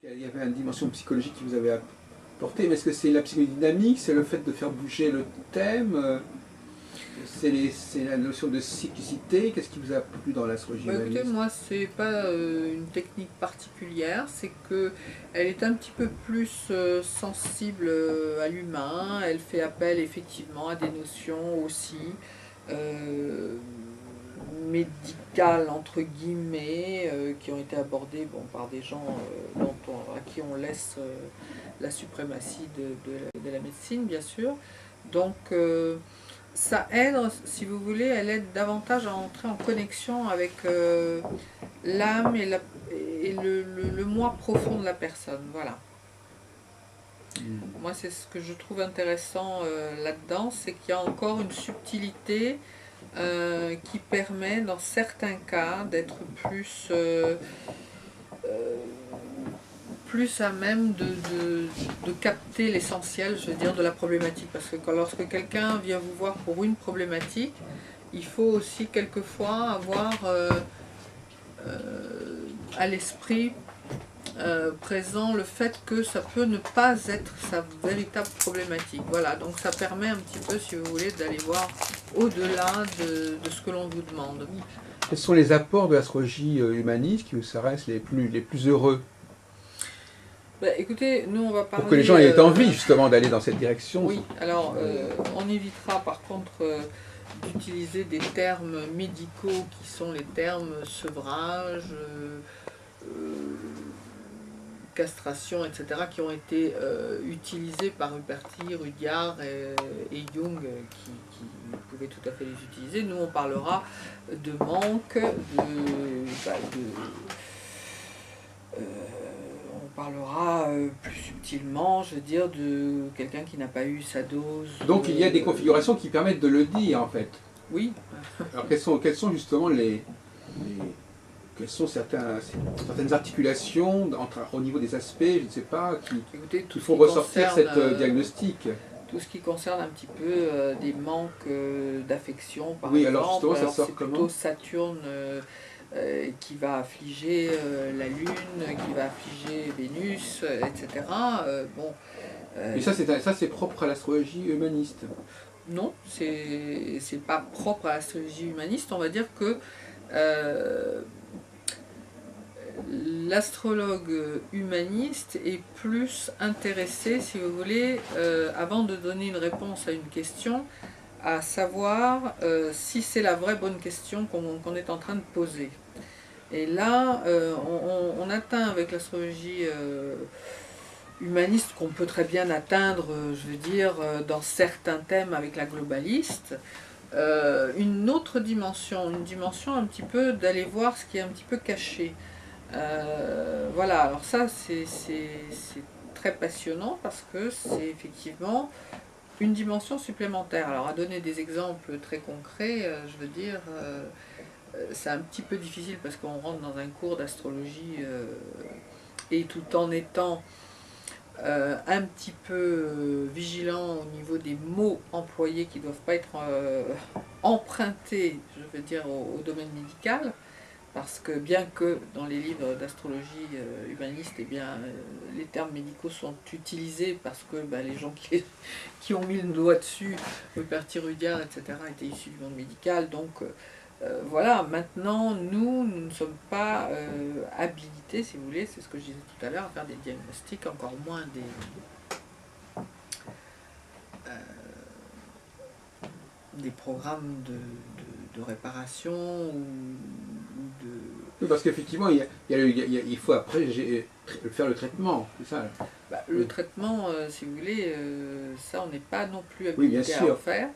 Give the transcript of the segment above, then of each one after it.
Il y avait une dimension psychologique qui vous avait apporté, mais est-ce que c'est la psychodynamique, c'est le fait de faire bouger le thème, c'est la notion de cyclicité? Qu'est-ce qui vous a plu dans l'astrologie Écoutez, humaniste? moi, c'est pas une technique particulière, c'est que elle est un petit peu plus sensible à l'humain, elle fait appel effectivement à des notions aussi euh, médicales, entre guillemets, qui ont été abordées par des gens à qui on laisse la suprématie de la médecine, bien sûr. Donc, ça aide, si vous voulez, elle aide davantage à entrer en connexion avec l'âme et le moi profond de la personne. Voilà. Moi, c'est ce que je trouve intéressant là-dedans, c'est qu'il y a encore une subtilité qui permet, dans certains cas, d'être plus à même de capter l'essentiel, je veux dire, de la problématique. Parce que lorsque quelqu'un vient vous voir pour une problématique, il faut aussi quelquefois avoir à l'esprit présent le fait que ça peut ne pas être sa véritable problématique. Voilà, donc ça permet un petit peu, si vous voulez, d'aller voir au-delà de ce que l'on vous demande. Quels sont les apports de l'astrologie humaniste qui vous paraissent les plus heureux? Écoutez, nous on va parler... Pour que les gens aient envie justement d'aller dans cette direction. Oui, alors on évitera par contre d'utiliser des termes médicaux qui sont les termes sevrage, castration, etc., qui ont été utilisés par Huberti, Rudyard et Jung, qui pouvaient tout à fait les utiliser. Nous, on parlera de manque, on parlera plus subtilement, je veux dire, de quelqu'un qui n'a pas eu sa dose. Donc il y a des configurations qui permettent de le dire, en fait. Oui. Alors quelles sont justement quelles sont certaines articulations au niveau des aspects, je ne sais pas, qui font ressortir cette diagnostic? Tout ce qui concerne un petit peu des manques d'affection, par exemple. Oui, alors justement, ça sort c'est comment? plutôt Saturne qui va affliger la Lune, qui va affliger Vénus, etc. Et ça, c'est propre à l'astrologie humaniste? Non, c'est pas propre à l'astrologie humaniste. On va dire que l'astrologue humaniste est plus intéressé, si vous voulez, avant de donner une réponse à une question, à savoir si c'est la vraie bonne question qu'on est en train de poser. Et là, on atteint avec l'astrologie humaniste, qu'on peut très bien atteindre, je veux dire, dans certains thèmes avec la globaliste, une autre dimension, une dimension un petit peu d'aller voir ce qui est un petit peu caché. Voilà, alors ça c'est très passionnant parce que c'est effectivement une dimension supplémentaire. Alors à donner des exemples très concrets, je veux dire, c'est un petit peu difficile parce qu'on rentre dans un cours d'astrologie et tout en étant un petit peu vigilant au niveau des mots employés qui ne doivent pas être empruntés, je veux dire, au domaine médical. Parce que bien que dans les livres d'astrologie humaniste, eh bien, les termes médicaux sont utilisés parce que les gens qui ont mis le doigt dessus, Huberti, Rudyard, etc., étaient issus du monde médical. Donc voilà, maintenant, nous ne sommes pas habilités, si vous voulez, c'est ce que je disais tout à l'heure, à faire des diagnostics, encore moins des programmes de réparation ou de... Oui, parce qu'effectivement, il faut après faire le traitement, c'est ça? Le traitement, si vous voulez, ça on n'est pas non plus oui, bien habilité à sûr. en faire.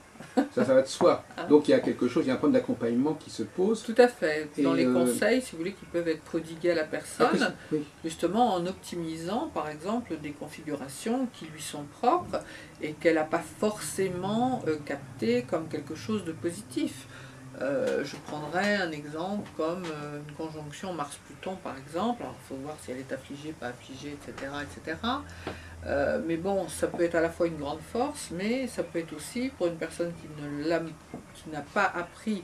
Ça va de soi. Donc il y a quelque chose, il y a un problème d'accompagnement qui se pose. Tout à fait. Dans les conseils, si vous voulez, qui peuvent être prodigués à la personne, oui, justement en optimisant, par exemple, des configurations qui lui sont propres et qu'elle n'a pas forcément captées comme quelque chose de positif. Je prendrais un exemple comme une conjonction Mars-Pluton par exemple. Alors il faut voir si elle est affligée, pas affligée, etc. etc. Mais bon, ça peut être à la fois une grande force, mais ça peut être aussi pour une personne qui n'a pas appris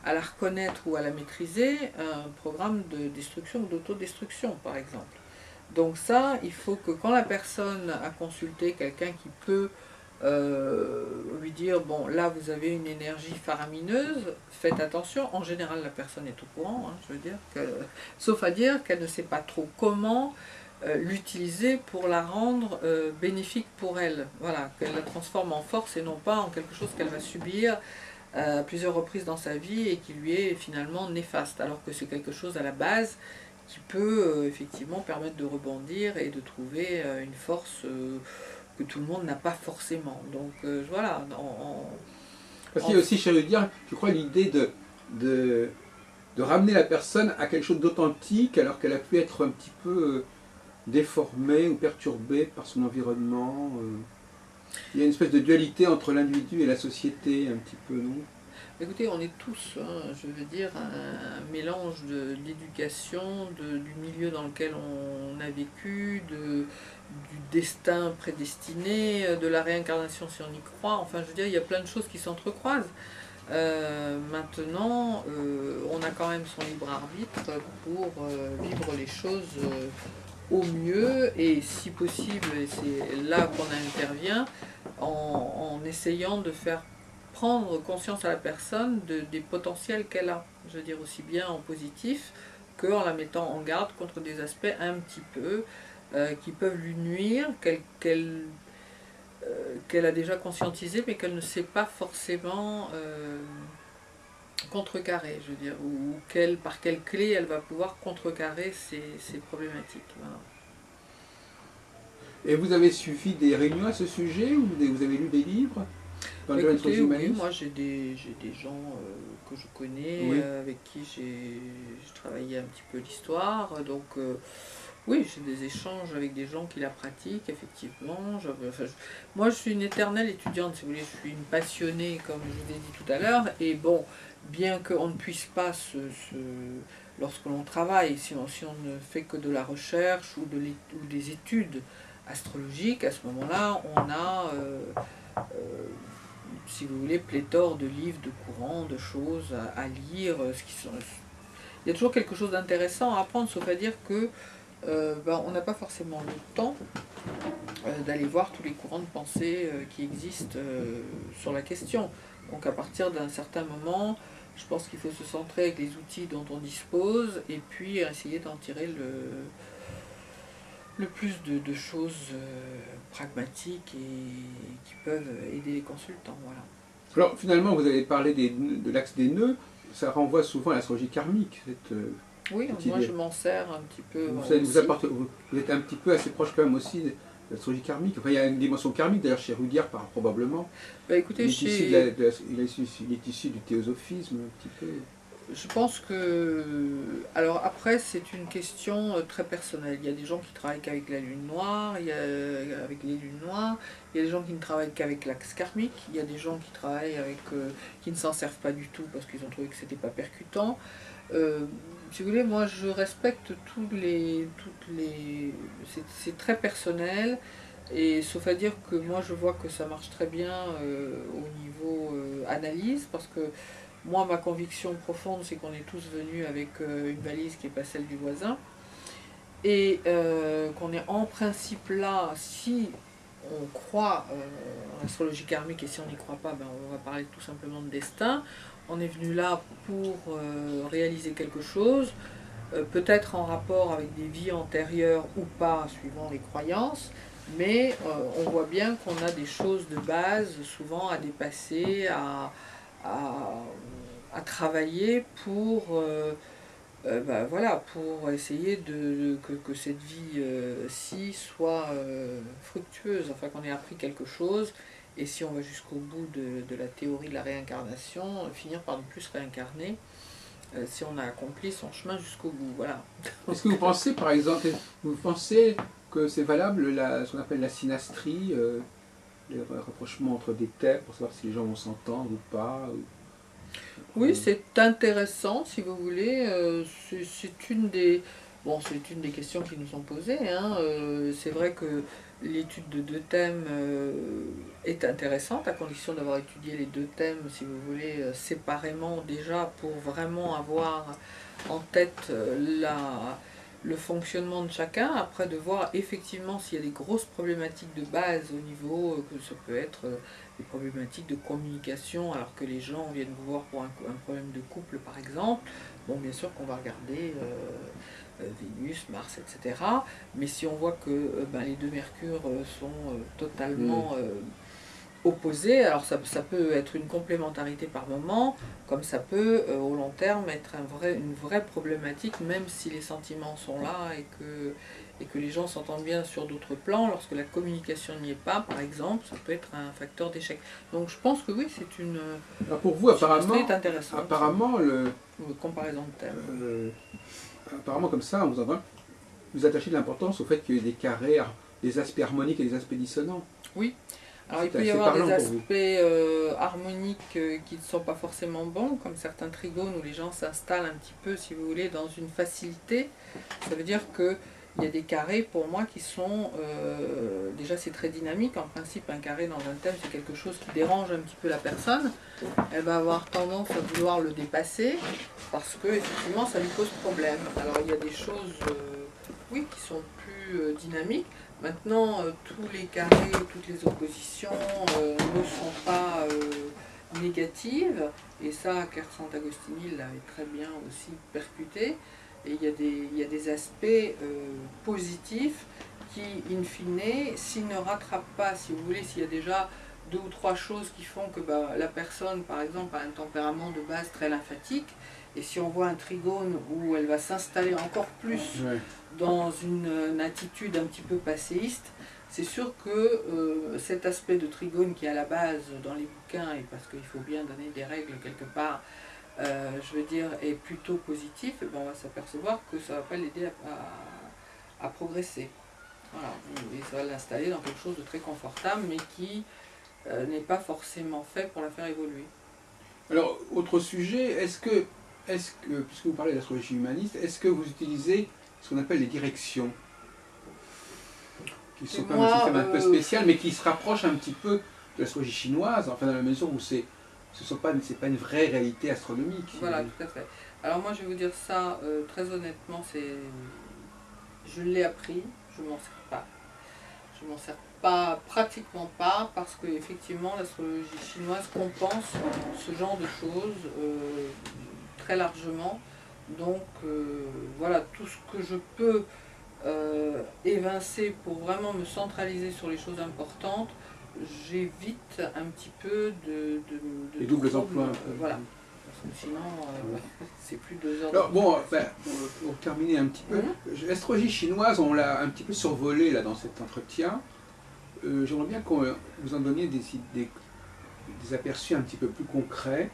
à la reconnaître ou à la maîtriser, un programme de destruction ou d'autodestruction par exemple. Donc ça, il faut que quand la personne a consulté quelqu'un qui peut lui dire, bon là vous avez une énergie faramineuse, faites attention, en général la personne est au courant, hein, je veux dire, sauf à dire qu'elle ne sait pas trop comment l'utiliser pour la rendre bénéfique pour elle, voilà, qu'elle la transforme en force et non pas en quelque chose qu'elle va subir à plusieurs reprises dans sa vie et qui lui est finalement néfaste, alors que c'est quelque chose à la base qui peut effectivement permettre de rebondir et de trouver une force que tout le monde n'a pas forcément. Donc voilà. Parce qu'il y a aussi chez Rudyard, je crois, l'idée de, de ramener la personne à quelque chose d'authentique alors qu'elle a pu être un petit peu déformée ou perturbée par son environnement. Il y a une espèce de dualité entre l'individu et la société, un petit peu, non? Écoutez, on est tous, hein, je veux dire, un mélange d'éducation, du milieu dans lequel on a vécu, du destin prédestiné, de la réincarnation si on y croit. Enfin, je veux dire, il y a plein de choses qui s'entrecroisent. Maintenant, on a quand même son libre arbitre pour vivre les choses au mieux et si possible, et c'est là qu'on intervient, en essayant de faire prendre conscience à la personne des potentiels qu'elle a, je veux dire aussi bien en positif qu'en la mettant en garde contre des aspects un petit peu qui peuvent lui nuire, qu'elle a déjà conscientisé mais qu'elle ne sait pas forcément contrecarrer, je veux dire, ou par quelle clé elle va pouvoir contrecarrer ces problématiques. Voilà. Et vous avez suivi des réunions à ce sujet ou vous avez lu des livres dans le domaine Écoutez, oui, transhumaniste? moi j'ai des gens que je connais, Oui. avec qui j'ai travaillé un petit peu l'histoire, donc oui, j'ai des échanges avec des gens qui la pratiquent, effectivement. Moi je suis une éternelle étudiante, si vous voulez, je suis une passionnée, comme je vous ai dit tout à l'heure, et bon, bien qu'on ne puisse pas lorsque l'on travaille, si on ne fait que de la recherche ou des études astrologiques, à ce moment-là, on a si vous voulez, pléthore de livres, de courants, de choses à lire. Il y a toujours quelque chose d'intéressant à apprendre, sauf à dire que on n'a pas forcément le temps d'aller voir tous les courants de pensée qui existent sur la question. Donc à partir d'un certain moment, je pense qu'il faut se centrer avec les outils dont on dispose et puis essayer d'en tirer le plus de choses pragmatiques et qui peuvent aider les consultants. Voilà. Alors finalement, vous avez parlé de l'axe des nœuds, ça renvoie souvent à l'astrologie karmique. Oui, cette moi idée. je m'en sers un petit peu. Vous, aussi. vous êtes un petit peu assez proche quand même aussi de l'astrologie karmique. Enfin, il y a une dimension karmique d'ailleurs chez Rudyard, probablement. Bah, écoutez, Il est issu du théosophisme un petit peu. je pense que... Alors après, c'est une question très personnelle. Il y a des gens qui travaillent qu'avec la lune noire, avec les lunes noires. Il y a des gens qui ne travaillent qu'avec l'axe karmique. Il y a des gens qui travaillent qui ne s'en servent pas du tout parce qu'ils ont trouvé que c'était pas percutant. Si vous voulez, moi je respecte c'est très personnel. Et sauf à dire que moi je vois que ça marche très bien au niveau analyse, parce que moi ma conviction profonde c'est qu'on est tous venus avec une valise qui n'est pas celle du voisin, et qu'on est en principe là, si on croit en astrologie karmique, et si on n'y croit pas, ben, on va parler tout simplement de destin. On est venu là pour réaliser quelque chose, peut-être en rapport avec des vies antérieures ou pas, suivant les croyances, mais on voit bien qu'on a des choses de base souvent à dépasser, à travailler pour, voilà, pour essayer que cette vie-ci soit fructueuse, enfin qu'on ait appris quelque chose, et si on va jusqu'au bout de la théorie de la réincarnation, finir par ne plus se réincarner, si on a accompli son chemin jusqu'au bout. Voilà. Est-ce que vous pensez, par exemple, vous pensez que c'est valable ce qu'on appelle la synastrie, les rapprochements entre des thèmes pour savoir si les gens vont s'entendre ou pas? Oui, c'est intéressant, si vous voulez. C'est une des... Bon, c'est une des questions qui nous sont posées, hein. C'est vrai que l'étude de deux thèmes est intéressante, à condition d'avoir étudié les deux thèmes, si vous voulez, séparément déjà, pour vraiment avoir en tête le fonctionnement de chacun, après de voir effectivement s'il y a des grosses problématiques de base au niveau, que ça peut être des problématiques de communication alors que les gens viennent vous voir pour un problème de couple par exemple. Bon, bien sûr qu'on va regarder Vénus, Mars, etc. Mais si on voit que les deux Mercure sont totalement opposés, alors ça peut être une complémentarité par moment, comme ça peut au long terme être une vraie problématique, même si les sentiments sont là et que les gens s'entendent bien sur d'autres plans. Lorsque la communication n'y est pas, par exemple, ça peut être un facteur d'échec. Donc je pense que oui, c'est une... Alors pour vous, apparemment une comparaison de thème. Apparemment comme ça, vous attachez de l'importance au fait qu'il y ait des carrés, des aspects harmoniques et des aspects dissonants. Oui. Alors il peut y avoir des aspects harmoniques qui ne sont pas forcément bons, comme certains trigones où les gens s'installent un petit peu, si vous voulez, dans une facilité. Ça veut dire qu'il y a des carrés, pour moi, qui sont... déjà, c'est très dynamique. En principe, un carré dans un thème, c'est quelque chose qui dérange un petit peu la personne. Elle va avoir tendance à vouloir le dépasser, parce que, effectivement, ça lui pose problème. Alors, il y a des choses, oui, qui sont plus dynamiques. Maintenant, tous les carrés, toutes les oppositions ne sont pas négatives, et ça, Sant'Agostini l'avait très bien aussi percuté, et il y a des aspects positifs qui, in fine, s'ils ne rattrapent pas, si vous voulez, s'il y a déjà 2 ou 3 choses qui font que la personne, par exemple, a un tempérament de base très lymphatique, et si on voit un trigone où elle va s'installer encore plus dans une attitude un petit peu passéiste, c'est sûr que cet aspect de trigone qui est à la base dans les bouquins, et parce qu'il faut bien donner des règles quelque part, je veux dire, est plutôt positif, et on va s'apercevoir que ça ne va pas l'aider à progresser. Voilà. Et ça va l'installer dans quelque chose de très confortable, mais qui n'est pas forcément fait pour la faire évoluer. Alors, autre sujet, est-ce que, puisque vous parlez d'astrologie humaniste, est-ce que vous utilisez ce qu'on appelle les directions, qui sont quand même un système un peu spécial, mais qui se rapproche un petit peu de l'astrologie chinoise, enfin dans la mesure où c'est pas une vraie réalité astronomique. Voilà, tout à fait. Alors moi je vais vous dire ça très honnêtement, je l'ai appris, je m'en sers pas. Je m'en sers pas, pratiquement pas, parce que effectivement l'astrologie chinoise compense ce genre de choses très largement. Donc voilà, tout ce que je peux évincer pour vraiment me centraliser sur les choses importantes, j'évite un petit peu de les doubles emplois. Voilà. Parce que sinon, c'est plus 2 heures. Alors bon, pour terminer un petit peu, l'astrologie chinoise, on l'a un petit peu survolée là dans cet entretien. J'aimerais bien qu'on vous en donniez des aperçus un petit peu plus concrets,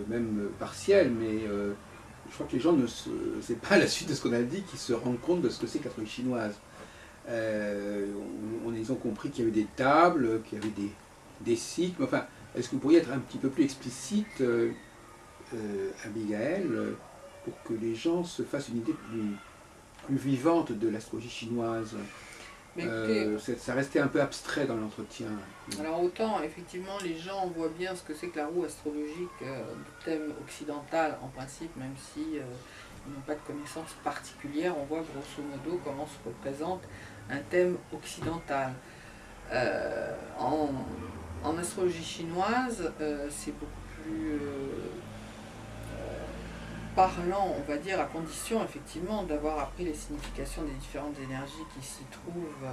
même partiels, mais je crois que les gens c'est pas à la suite de ce qu'on a dit qu'ils se rendent compte de ce que c'est que l'astrologie chinoise. Ils ont compris qu'il y avait des tables, qu'il y avait des cycles, enfin, est-ce que vous pourriez être un petit peu plus explicite, Abigaël, pour que les gens se fassent une idée plus vivante de l'astrologie chinoise? Ça restait un peu abstrait dans l'entretien. Alors autant, effectivement, les gens voient bien ce que c'est que la roue astrologique du thème occidental, en principe, même si ils n'ont pas de connaissances particulières, on voit grosso modo comment se représente un thème occidental. En astrologie chinoise, c'est beaucoup plus parlant, on va dire, à condition effectivement d'avoir appris les significations des différentes énergies qui s'y trouvent,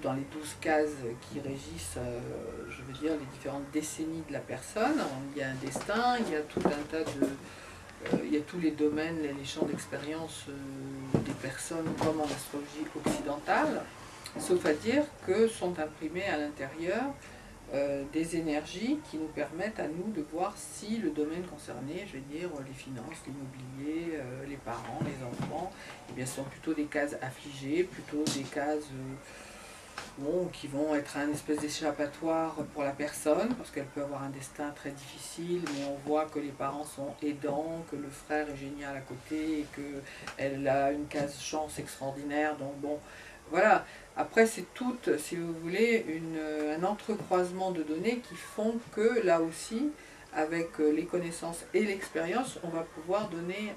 dans les 12 cases qui régissent, je veux dire, les différentes décennies de la personne. Il y a un destin, il y a tout un tas de... il y a tous les domaines, les champs d'expérience des personnes comme en astrologie occidentale, sauf à dire que sont imprimées à l'intérieur des énergies qui nous permettent à nous de voir si le domaine concerné, je vais dire les finances, l'immobilier, les parents, les enfants, eh bien, sont plutôt des cases affligées, plutôt des cases qui vont être un espèce d'échappatoire pour la personne, parce qu'elle peut avoir un destin très difficile, mais on voit que les parents sont aidants, que le frère est génial à côté, et qu'elle a une case chance extraordinaire, donc bon, voilà. Après, c'est tout, si vous voulez, un entrecroisement de données qui font que, là aussi, avec les connaissances et l'expérience, on va pouvoir donner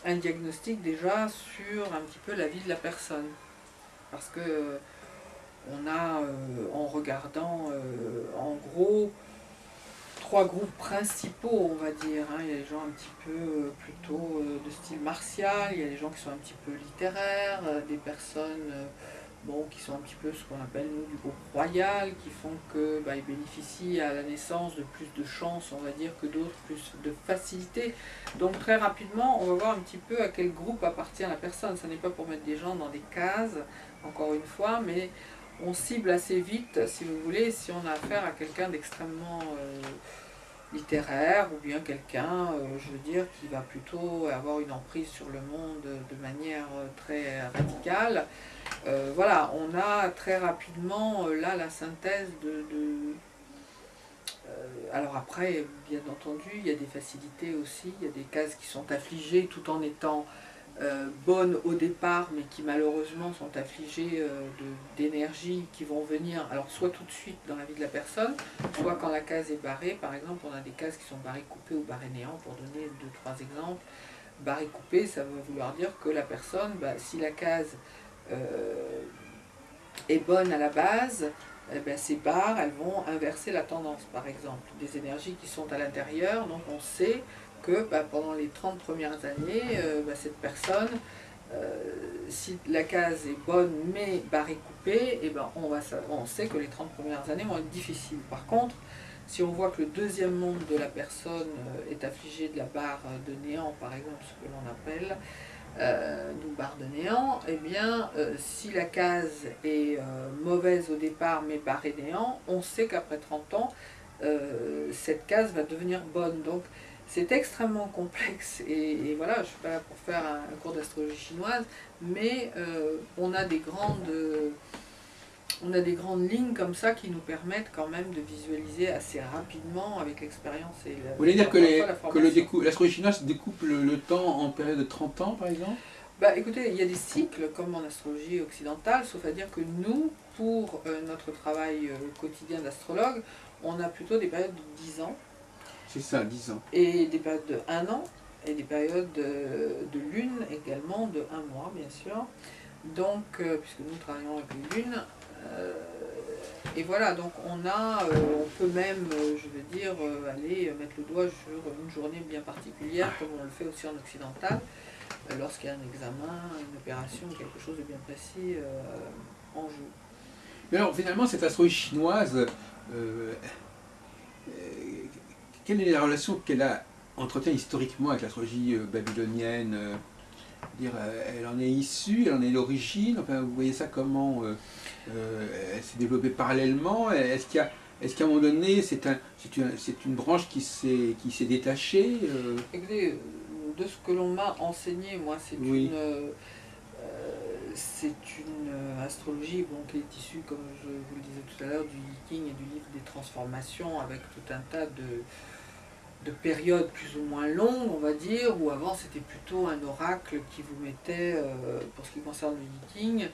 un diagnostic déjà sur un petit peu la vie de la personne. Parce que on a, en regardant en gros, trois groupes principaux, on va dire. Hein. Il y a les gens un petit peu plutôt de style martial, il y a les gens qui sont un petit peu littéraires, des personnes bon, qui sont un petit peu ce qu'on appelle nous du groupe royal, qui font que ils bénéficient à la naissance de plus de chance, on va dire, que d'autres, plus de facilité. Donc très rapidement, on va voir un petit peu à quel groupe appartient la personne. Ce n'est pas pour mettre des gens dans des cases, encore une fois, mais on cible assez vite, si vous voulez, si on a affaire à quelqu'un d'extrêmement littéraire, ou bien quelqu'un, je veux dire, qui va plutôt avoir une emprise sur le monde de manière très radicale. Voilà, on a très rapidement là la synthèse alors après, bien entendu, il y a des facilités aussi, il y a des cases qui sont affligées tout en étant bonnes au départ, mais qui malheureusement sont affligées d'énergie qui vont venir, alors soit tout de suite dans la vie de la personne, soit quand la case est barrée. Par exemple, on a des cases qui sont barrées coupées ou barrées néant, pour donner 2-3 exemples. Barré coupé, ça veut vouloir dire que la personne, si la case est bonne à la base, ces barres, elles vont inverser la tendance, par exemple. Des énergies qui sont à l'intérieur, donc on sait que pendant les 30 premières années, cette personne, si la case est bonne mais barrée coupée, on sait que les 30 premières années vont être difficiles. Par contre, si on voit que le deuxième monde de la personne est affligé de la barre de néant, par exemple, ce que l'on appelle, nous barre de néant, eh bien, si la case est mauvaise au départ mais barrée néant, on sait qu'après 30 ans, cette case va devenir bonne. Donc, c'est extrêmement complexe et voilà, je ne suis pas là pour faire un cours d'astrologie chinoise, mais on a des grandes lignes comme ça qui nous permettent quand même de visualiser assez rapidement avec l'expérience et la, Vous voulez dire la que l'astrologie chinoise découpe le temps en période de 30 ans, par exemple? Écoutez, il y a des cycles comme en astrologie occidentale, sauf à dire que nous, pour notre travail quotidien d'astrologue, on a plutôt des périodes de 10 ans. C'est ça, 10 ans. Et des périodes de 1 an, et des périodes de lune également, de 1 mois bien sûr. Donc, puisque nous travaillons avec les lunes, et voilà, donc on peut même, je veux dire, aller mettre le doigt sur une journée bien particulière, comme on le fait aussi en occidental, lorsqu'il y a un examen, une opération, quelque chose de bien précis en jeu. Mais alors, finalement, cette astrologie chinoise, quelle est la relation qu'elle entretient historiquement avec l'astrologie babylonienne? Dire, elle en est issue, elle en est l'origine, enfin, vous voyez ça comment elle s'est développée parallèlement? Est-ce qu'à un moment donné, c'est une branche qui s'est détachée? Écoutez, de ce que l'on m'a enseigné, moi, c'est Oui. une astrologie qui est issue, comme je vous le disais tout à l'heure, du Yi King et du livre des transformations, avec tout un tas de périodes plus ou moins longues, on va dire, où avant c'était plutôt un oracle qui vous mettait, pour ce qui concerne le Yi King,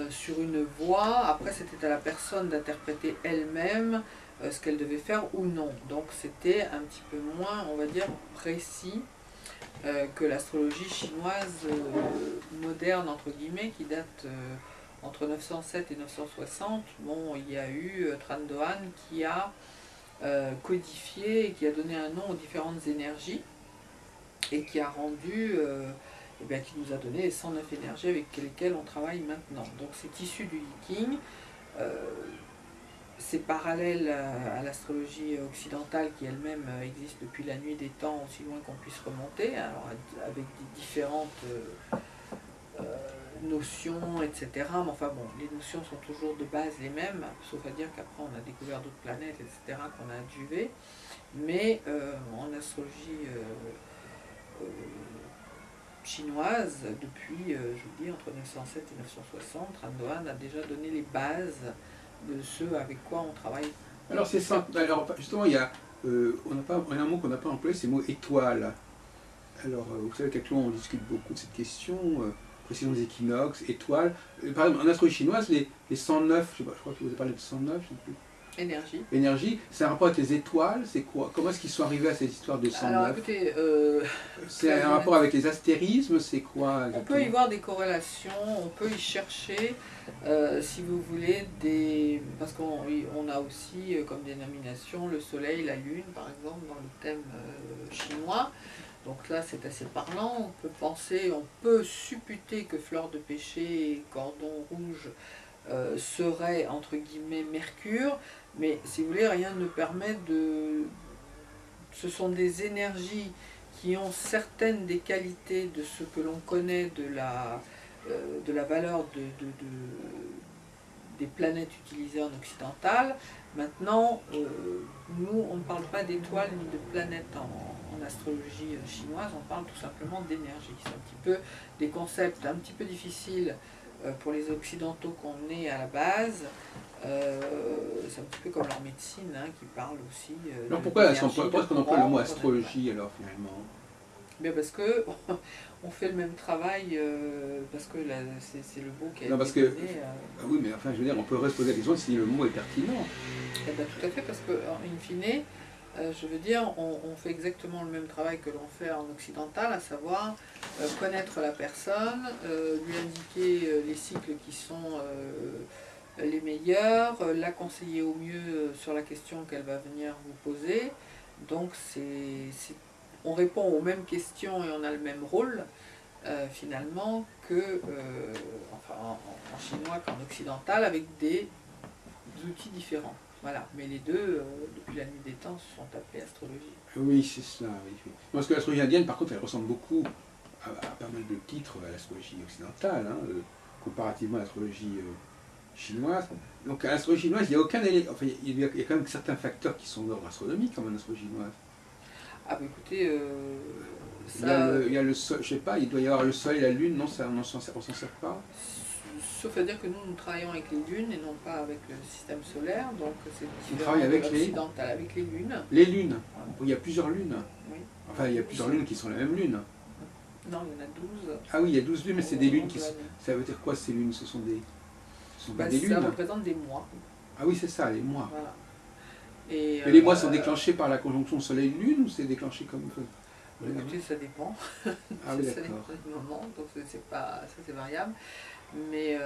sur une voie. Après, c'était à la personne d'interpréter elle-même ce qu'elle devait faire ou non. Donc c'était un petit peu moins, on va dire, précis que l'astrologie chinoise moderne, entre guillemets, qui date entre 907 et 960. Bon, il y a eu Tran Doan qui a codifié et qui a donné un nom aux différentes énergies et qui a rendu, qui nous a donné les 109 énergies avec lesquelles on travaille maintenant. Donc c'est issu du Yi King. C'est parallèle à l'astrologie occidentale qui elle-même existe depuis la nuit des temps, aussi loin qu'on puisse remonter, alors avec des différentes notions, etc. Mais enfin bon, les notions sont toujours de base les mêmes, sauf à dire qu'après on a découvert d'autres planètes, etc., qu'on a adjuvées. Mais en astrologie chinoise, depuis, je vous dis, entre 907 et 960, Tran Doan a déjà donné les bases de ce avec quoi on travaille. Alors c'est ça. Alors justement, il y a un mot qu'on n'a pas employé, c'est le mot étoile. Alors vous savez qu'actuellement on discute beaucoup de cette question, précision des équinoxes, étoiles. Par exemple, en astrologie chinoise, les 109, je crois que vous avez parlé de 109, je ne sais plus. Énergie. Énergie, c'est un rapport avec les étoiles, c'est quoi? Comment est-ce qu'ils sont arrivés à cette histoire de 109? Alors écoutez, c'est un rapport avec les astérismes, c'est quoi on peut y voir des corrélations, on peut y chercher, si vous voulez, parce qu'on a aussi comme dénomination le soleil, la lune, par exemple, dans le thème chinois. Donc là, c'est assez parlant. On peut supputer que fleur de pêcher et cordon rouge serait entre guillemets Mercure, mais si vous voulez, rien ne permet de... Ce sont des énergies qui ont certaines des qualités de ce que l'on connaît de la valeur des planètes utilisées en occidental. Maintenant, nous, on ne parle pas d'étoiles ni de planètes en astrologie chinoise, on parle tout simplement d'énergie. C'est un petit peu des concepts un petit peu difficiles pour les occidentaux qu'on est à la base. C'est un petit peu comme leur médecine qui parle aussi. Alors pourquoi est-ce qu'on emploie le mot astrologie alors finalement? Bien parce que on fait le même travail, parce que c'est le mot qui a été donné. Oui, mais enfin, je veux dire, on peut se poser la question si le mot est pertinent. Eh bien, tout à fait, parce que, in fine, je veux dire, on fait exactement le même travail que l'on fait en occidental, à savoir connaître la personne, lui indiquer les cycles qui sont les meilleurs, la conseiller au mieux sur la question qu'elle va venir vous poser. Donc, on répond aux mêmes questions et on a le même rôle, finalement, que enfin, en chinois qu'en occidental, avec des outils différents. Voilà, mais les deux, depuis la nuit des temps, se sont appelés astrologie. Oui, c'est ça. Oui. Parce que l'astrologie indienne, par contre, elle ressemble beaucoup à pas mal de titres à l'astrologie occidentale, comparativement à l'astrologie chinoise. Donc à l'astrologie chinoise, il n'y a aucun élément. Enfin, il y a quand même certains facteurs qui sont d'ordre astronomique, comme en astrologie chinoise. Ah, bah écoutez, ça. Il y a le sol, je sais pas, il doit y avoir le soleil et la lune, non, ça, on s'en sert pas. Sauf à dire que nous travaillons avec les lunes et non pas avec le système solaire, donc c'est différent. On travaille avec avec les lunes. Les lunes. Il y a plusieurs lunes. Oui. Enfin, il y a plusieurs lunes qui sont la même lune. Non, il y en a 12. Ah oui, il y a 12 lunes, mais c'est des lunes qui sont... Ça veut dire quoi ces lunes? Ce sont pas des lunes. Ça représente des mois. Ah oui, c'est ça, les mois. Voilà. Et les mois sont déclenchés par la conjonction Soleil-Lune ou c'est déclenché comme... Écoutez, ça dépend. Ah oui, ça dépend du moment, donc c'est variable. Mais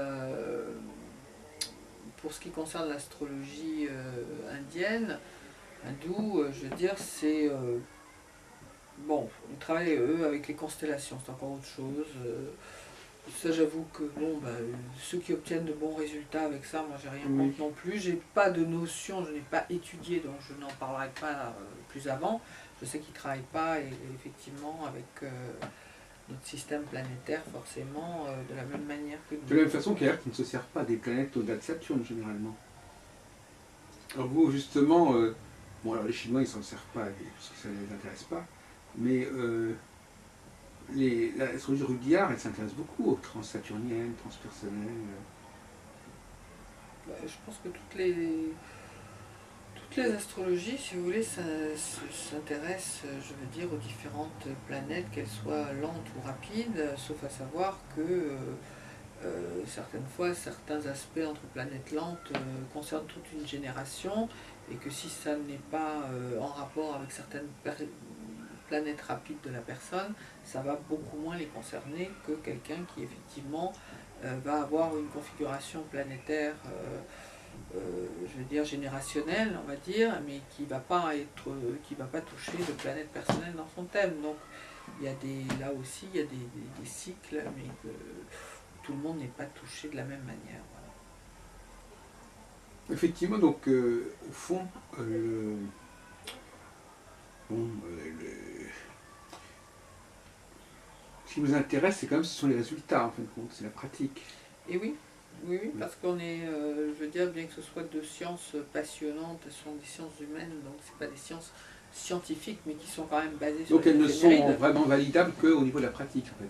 pour ce qui concerne l'astrologie indienne, hindoue, je veux dire, c'est... bon, ils travaillent, eux, avec les constellations, c'est encore autre chose. Ça, j'avoue que bon, ceux qui obtiennent de bons résultats avec ça, moi j'ai rien contre non plus. J'ai pas de notion, je n'ai pas étudié, donc je n'en parlerai pas plus avant. Je sais qu'ils ne travaillent pas effectivement avec notre système planétaire forcément de la même manière que nous. De la même façon qu'il y a qui ne se servent pas des planètes au-delà de Saturne généralement. Alors vous justement, bon alors les Chinois ils s'en servent pas parce que ça ne les intéresse pas, mais l'astrologie Rudyard, elle s'intéresse beaucoup aux transsaturniennes, transpersonnelles. Je pense que toutes les astrologies, si vous voulez, s'intéressent, je veux dire, aux différentes planètes, qu'elles soient lentes ou rapides, sauf à savoir que certaines fois, certains aspects entre planètes lentes concernent toute une génération, et que si ça n'est pas en rapport avec certaines planètes rapides de la personne, ça va beaucoup moins les concerner que quelqu'un qui effectivement va avoir une configuration planétaire je veux dire générationnelle, on va dire, mais qui va pas toucher de planète personnelle dans son thème. Donc il y a là aussi il y a des cycles, mais que tout le monde n'est pas touché de la même manière. Voilà. Effectivement, donc au fond, ce qui nous intéresse, c'est quand même ce sont les résultats en fin de compte, c'est la pratique. Et oui. Oui, parce qu'on est, je veux dire, bien que ce soit de sciences passionnantes, ce sont des sciences humaines, donc c'est pas des sciences scientifiques, mais qui sont quand même basées sur... Donc elles ne sont vraiment validables qu'au niveau de la pratique, en fait.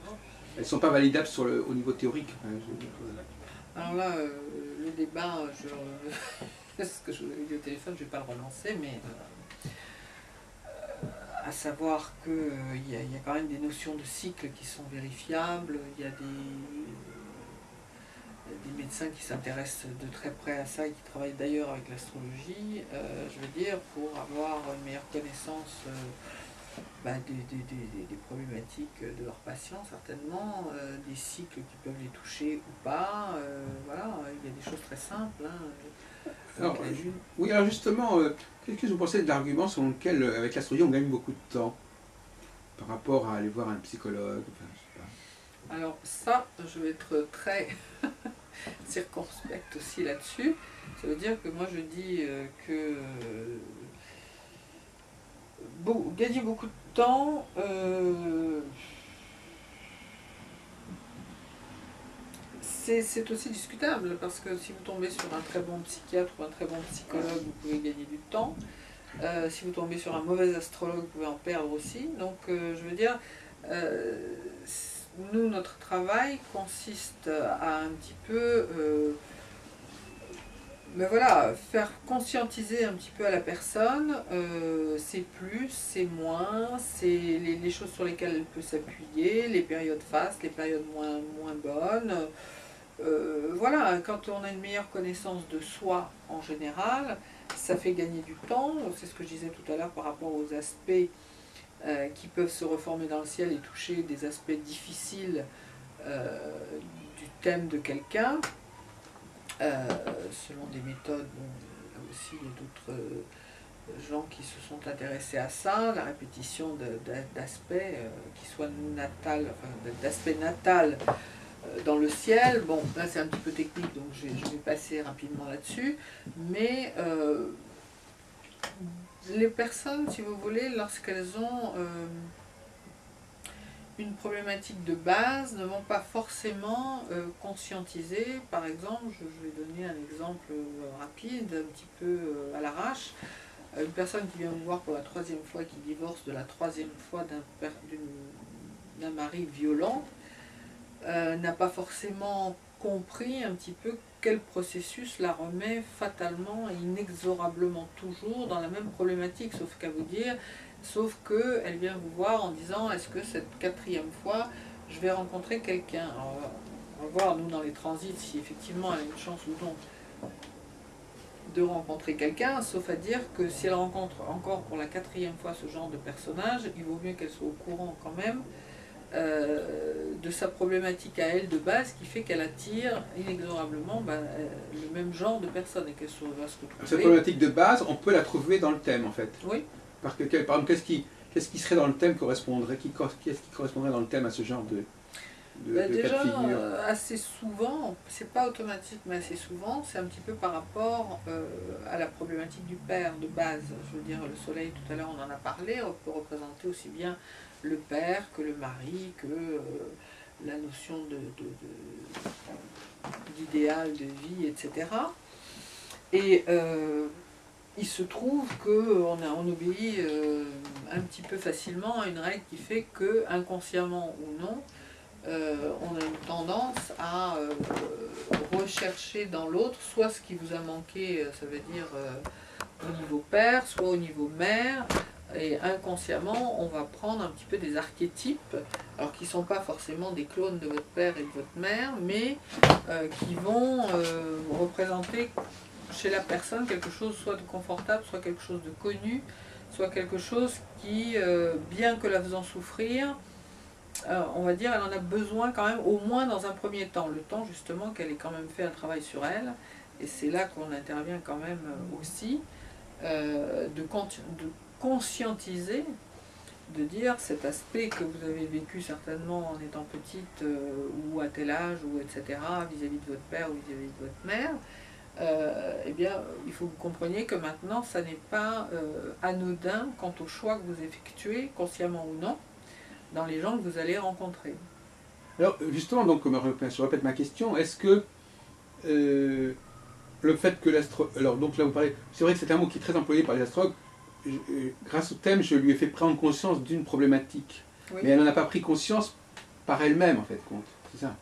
Elles ne sont pas validables au niveau théorique. Alors là, le débat, ce que je vous avais dit au téléphone, je ne vais pas le relancer, mais à savoir qu'il y a quand même des notions de cycle qui sont vérifiables, il y a des des médecins qui s'intéressent de très près à ça et qui travaillent d'ailleurs avec l'astrologie, je veux dire, pour avoir une meilleure connaissance des problématiques de leurs patients, certainement, des cycles qui peuvent les toucher ou pas. Voilà, il y a des choses très simples. Hein, alors, oui, alors justement, qu'est-ce que vous pensez de l'argument selon lequel, avec l'astrologie, on gagne beaucoup de temps par rapport à aller voir un psychologue, enfin, je sais pas. Alors ça, je vais être très circonspecte aussi là-dessus. Ça veut dire que moi je dis que gagner beaucoup de temps, c'est aussi discutable, parce que si vous tombez sur un très bon psychiatre ou un très bon psychologue, vous pouvez gagner du temps. Si vous tombez sur un mauvais astrologue, vous pouvez en perdre aussi. Donc je veux dire, nous, notre travail consiste à un petit peu faire conscientiser un petit peu à la personne, c'est plus, c'est moins, c'est les choses sur lesquelles elle peut s'appuyer, les périodes fastes, les périodes moins bonnes. Voilà, quand on a une meilleure connaissance de soi en général, ça fait gagner du temps. C'est ce que je disais tout à l'heure par rapport aux aspects qui peuvent se reformer dans le ciel et toucher des aspects difficiles du thème de quelqu'un. Selon des méthodes, là aussi il y a d'autres gens qui se sont intéressés à ça, la répétition d'aspects qui soient d'aspect natal dans le ciel. Bon, là c'est un petit peu technique, donc je vais passer rapidement là-dessus, mais les personnes, si vous voulez, lorsqu'elles ont une problématique de base, ne vont pas forcément conscientiser. Par exemple, je vais donner un exemple rapide, un petit peu à l'arrache. Une personne qui vient vous voir pour la 3e fois, qui divorce de la 3e fois d'un mari violent, n'a pas forcément compris un petit peu quel processus la remet fatalement et inexorablement toujours dans la même problématique, sauf qu'à vous dire, sauf qu'elle vient vous voir en disant, est-ce que cette 4e fois, je vais rencontrer quelqu'un? On va voir, nous, dans les transits, si effectivement elle a une chance ou non de rencontrer quelqu'un, sauf à dire que si elle rencontre encore pour la 4e fois ce genre de personnage, il vaut mieux qu'elle soit au courant quand même de sa problématique à elle de base, qui fait qu'elle attire inexorablement le même genre de personnes et qu'elle va se retrouver. Cette problématique de base, on peut la trouver dans le thème en fait. Oui. Par exemple, qu'est-ce qui serait dans le thème correspondrait, qu'est-ce qui correspondrait dans le thème à ce genre de déjà, cas de figure? assez souvent, c'est pas automatique, mais assez souvent, c'est un petit peu par rapport à la problématique du père de base. Je veux dire, le soleil, tout à l'heure on en a parlé, on peut représenter aussi bien le père que le mari, que la notion d'idéal, de vie, etc. Et il se trouve qu'on obéit un petit peu facilement à une règle qui fait que, inconsciemment ou non, on a une tendance à rechercher dans l'autre soit ce qui vous a manqué, ça veut dire au niveau père, soit au niveau mère, et inconsciemment on va prendre un petit peu des archétypes, alors qui ne sont pas forcément des clones de votre père et de votre mère, mais qui vont représenter chez la personne quelque chose soit de confortable, soit quelque chose de connu, soit quelque chose qui, bien que la faisant souffrir, on va dire, elle en a besoin quand même, au moins dans un premier temps, le temps justement qu'elle ait quand même fait un travail sur elle, et c'est là qu'on intervient quand même aussi, de conscientiser, de dire cet aspect que vous avez vécu certainement en étant petite, ou à tel âge, ou etc., vis-à-vis de votre père ou vis-à-vis de votre mère, eh bien, il faut que vous compreniez que maintenant, ça n'est pas anodin quant au choix que vous effectuez, consciemment ou non, dans les gens que vous allez rencontrer. Alors justement, donc, je répète ma question, est-ce que le fait que alors donc là vous parlez, c'est vrai que c'est un mot qui est très employé par les astrologues, grâce au thème, je lui ai fait prendre conscience d'une problématique, oui. Mais elle n'en a pas pris conscience par elle-même en fait, compte, c'est ça.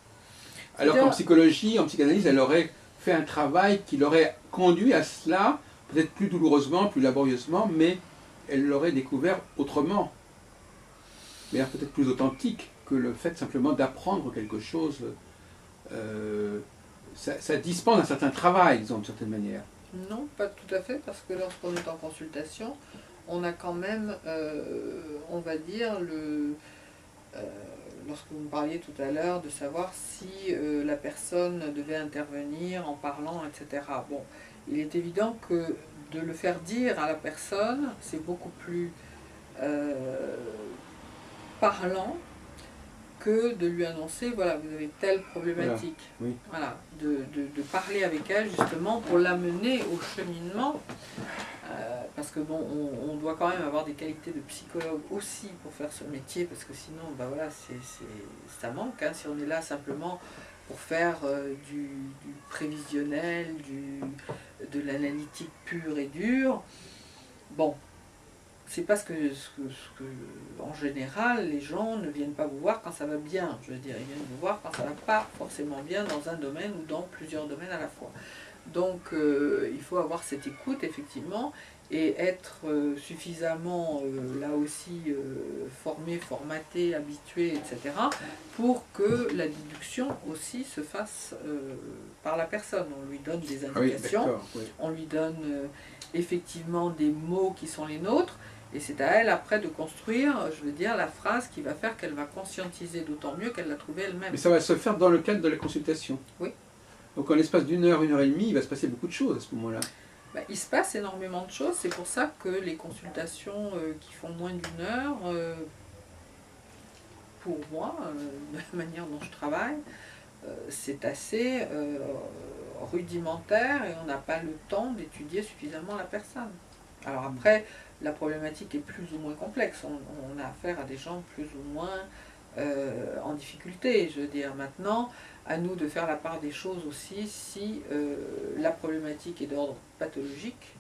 Alors qu'en psychologie, en psychanalyse, elle aurait fait un travail qui l'aurait conduit à cela, peut-être plus douloureusement, plus laborieusement, mais elle l'aurait découvert autrement. Mais peut-être plus authentique que le fait simplement d'apprendre quelque chose ça dispense un certain travail, disons, d'une certaine manière. Non, pas tout à fait, parce que lorsqu'on est en consultation, on a quand même, on va dire, lorsque vous me parliez tout à l'heure de savoir si la personne devait intervenir en parlant, etc. Bon, il est évident que de le faire dire à la personne, c'est beaucoup plus parlant que de lui annoncer, voilà, vous avez telle problématique. Voilà, oui. Voilà, de parler avec elle justement pour l'amener au cheminement, parce que bon, on doit quand même avoir des qualités de psychologue aussi pour faire ce métier, parce que sinon, bah voilà, ça manque, hein, si on est là simplement pour faire du prévisionnel, de l'analytique pure et dure. Bon, c'est parce que, en général, les gens ne viennent pas vous voir quand ça va bien. Je veux dire, ils viennent vous voir quand ça ne va pas forcément bien dans un domaine ou dans plusieurs domaines à la fois. Donc, il faut avoir cette écoute, effectivement, et être suffisamment, là aussi, formé, formaté, habitué, etc., pour que la déduction aussi se fasse par la personne. On lui donne des indications, Oui. On lui donne effectivement des mots qui sont les nôtres, et c'est à elle après de construire, je veux dire, la phrase qui va faire qu'elle va conscientiser d'autant mieux qu'elle l'a trouvée elle-même. Mais ça va se faire dans le cadre de la consultation. Oui. Donc en l'espace d'une heure et demie, il va se passer beaucoup de choses à ce moment-là. Ben, il se passe énormément de choses, c'est pour ça que les consultations qui font moins d'une heure, pour moi, de la manière dont je travaille, c'est assez rudimentaire et on n'a pas le temps d'étudier suffisamment la personne. Alors après, la problématique est plus ou moins complexe, on a affaire à des gens plus ou moins en difficulté, je veux dire. Maintenant, à nous de faire la part des choses aussi si la problématique est d'ordre pathologique.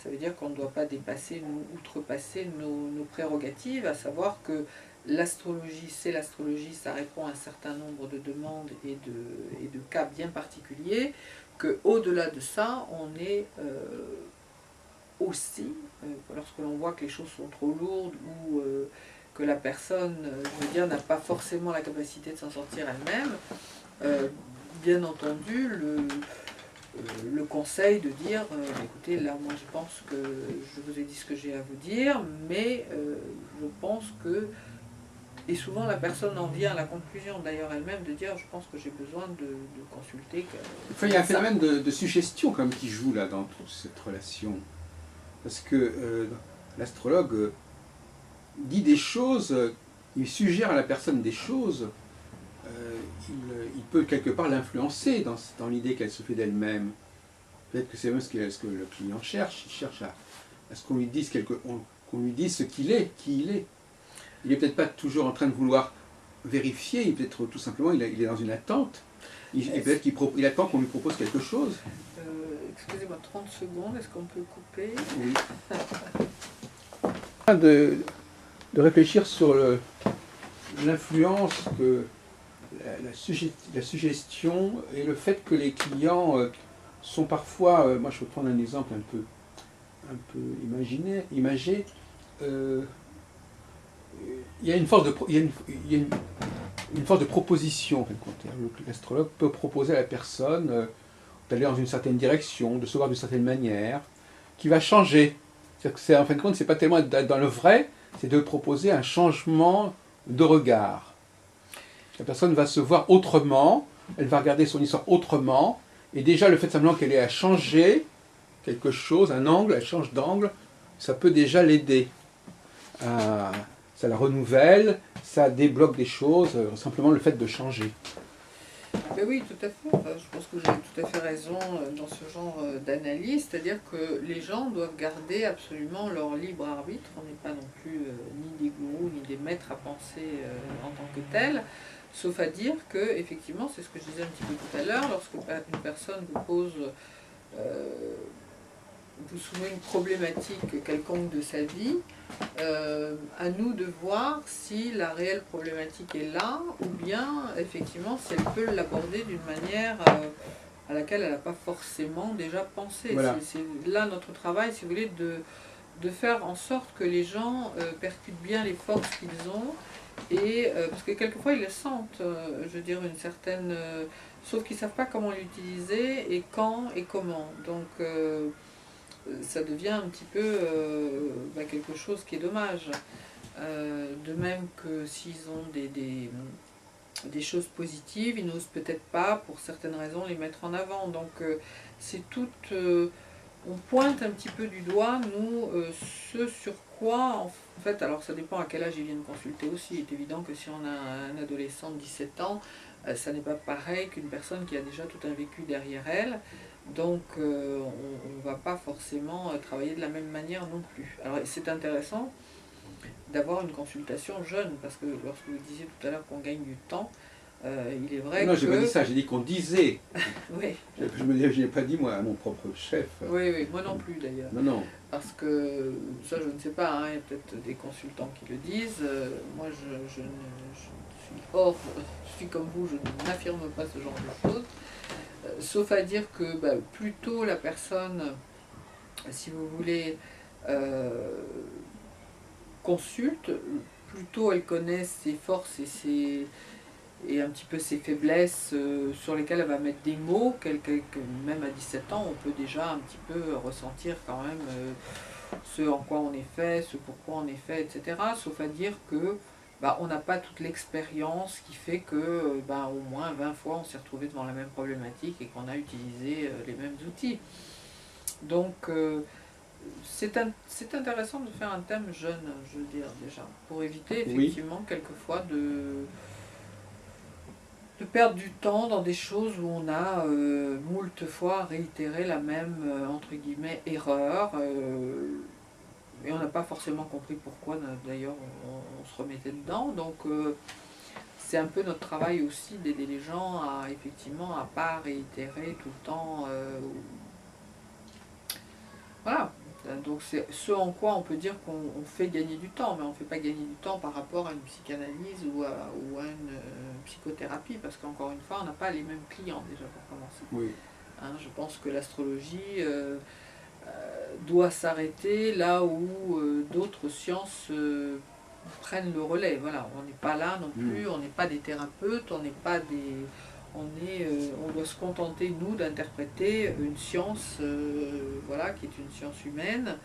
Ça veut dire qu'on ne doit pas dépasser, outrepasser nos prérogatives, à savoir que l'astrologie, c'est l'astrologie, ça répond à un certain nombre de demandes et de cas bien particuliers, qu'au-delà de ça, on est aussi, lorsque l'on voit que les choses sont trop lourdes ou que la personne, je veux dire, n'a pas forcément la capacité de s'en sortir elle-même, bien entendu, le conseil de dire, écoutez, là, moi je pense que je vous ai dit ce que j'ai à vous dire, mais je pense que... Et souvent la personne en vient à la conclusion, d'ailleurs elle-même, de dire, je pense que j'ai besoin de consulter. Enfin, il y a un phénomène de suggestion quand même qui joue là dans toute cette relation. Parce que l'astrologue dit des choses, il suggère à la personne des choses, il peut quelque part l'influencer dans l'idée qu'elle se fait d'elle-même. Peut-être que c'est même ce que le client cherche, il cherche à ce qu'on lui dise qu'on lui dise ce qu'il est, qui il est. Il n'est peut-être pas toujours en train de vouloir vérifier, il peut-être tout simplement, il est dans une attente. Et peut-être qu'il attend qu'on lui propose quelque chose. Excusez-moi, 30 secondes, est-ce qu'on peut couper? Oui. De réfléchir sur l'influence que la suggestion et le fait que les clients sont parfois, moi je vais prendre un exemple un peu imagé, il y a une force de proposition. L'astrologue peut proposer à la personne d'aller dans une certaine direction, de se voir d'une certaine manière, qui va changer. En fin de compte, c'est pas tellement être dans le vrai, c'est de proposer un changement de regard. La personne va se voir autrement, elle va regarder son histoire autrement, et déjà le fait simplement qu'elle ait à changer quelque chose, un angle, elle change d'angle, ça peut déjà l'aider. Ça la renouvelle, ça débloque des choses, simplement le fait de changer. Ben oui, tout à fait. Enfin, je pense que vous avez tout à fait raison dans ce genre d'analyse, c'est-à-dire que les gens doivent garder absolument leur libre arbitre. On n'est pas non plus ni des gourous ni des maîtres à penser en tant que tels, sauf à dire que, effectivement, c'est ce que je disais un petit peu tout à l'heure, lorsque une personne vous pose, vous soumet une problématique quelconque de sa vie, à nous de voir si la réelle problématique est là, ou bien effectivement si elle peut l'aborder d'une manière à laquelle elle n'a pas forcément déjà pensé. Voilà. C'est là notre travail, si vous voulez, de faire en sorte que les gens percutent bien les forces qu'ils ont, et parce que quelquefois ils les sentent, je veux dire, une certaine sauf qu'ils ne savent pas comment l'utiliser et quand et comment. Donc ça devient un petit peu quelque chose qui est dommage. De même que s'ils ont des choses positives, ils n'osent peut-être pas, pour certaines raisons, les mettre en avant. Donc c'est tout... on pointe un petit peu du doigt, nous, ce sur quoi, en fait, alors ça dépend à quel âge ils viennent consulter aussi. Il est évident que si on a un adolescent de 17 ans, ça n'est pas pareil qu'une personne qui a déjà tout un vécu derrière elle. Donc on ne va pas forcément travailler de la même manière non plus. Alors c'est intéressant d'avoir une consultation jeune, parce que lorsque vous disiez tout à l'heure qu'on gagne du temps, il est vrai non, que... j'ai pas dit ça, j'ai dit qu'on disait. Oui. Je n'ai pas dit moi à mon propre chef. Oui, oui, moi non plus d'ailleurs. Non, non. Parce que, ça je ne sais pas, hein, il y a peut-être des consultants qui le disent, moi je suis hors, je suis comme vous, je n'affirme pas ce genre de choses, sauf à dire que plutôt la personne, si vous voulez, consulte, plutôt elle connaît ses forces et un petit peu ses faiblesses sur lesquelles elle va mettre des mots, même à 17 ans, on peut déjà un petit peu ressentir quand même ce en quoi on est fait, ce pourquoi on est fait, etc. Sauf à dire que on n'a pas toute l'expérience qui fait que au moins 20 fois on s'est retrouvé devant la même problématique et qu'on a utilisé les mêmes outils. Donc c'est intéressant de faire un thème jeune, je veux dire déjà, pour éviter effectivement quelquefois de perdre du temps dans des choses où on a moult fois réitéré la même, entre guillemets, erreur, et on n'a pas forcément compris pourquoi, d'ailleurs, on se remettait dedans. Donc c'est un peu notre travail aussi d'aider les gens à, effectivement, à pas réitérer tout le temps. Voilà. Donc c'est ce en quoi on peut dire qu'on fait gagner du temps, mais on ne fait pas gagner du temps par rapport à une psychanalyse ou à une psychothérapie, parce qu'encore une fois, on n'a pas les mêmes clients déjà pour commencer. Oui. Hein, je pense que l'astrologie doit s'arrêter là où d'autres sciences prennent le relais. Voilà, on n'est pas là non plus, on n'est pas des thérapeutes, on n'est pas des... on doit se contenter, nous, d'interpréter une science voilà, qui est une science humaine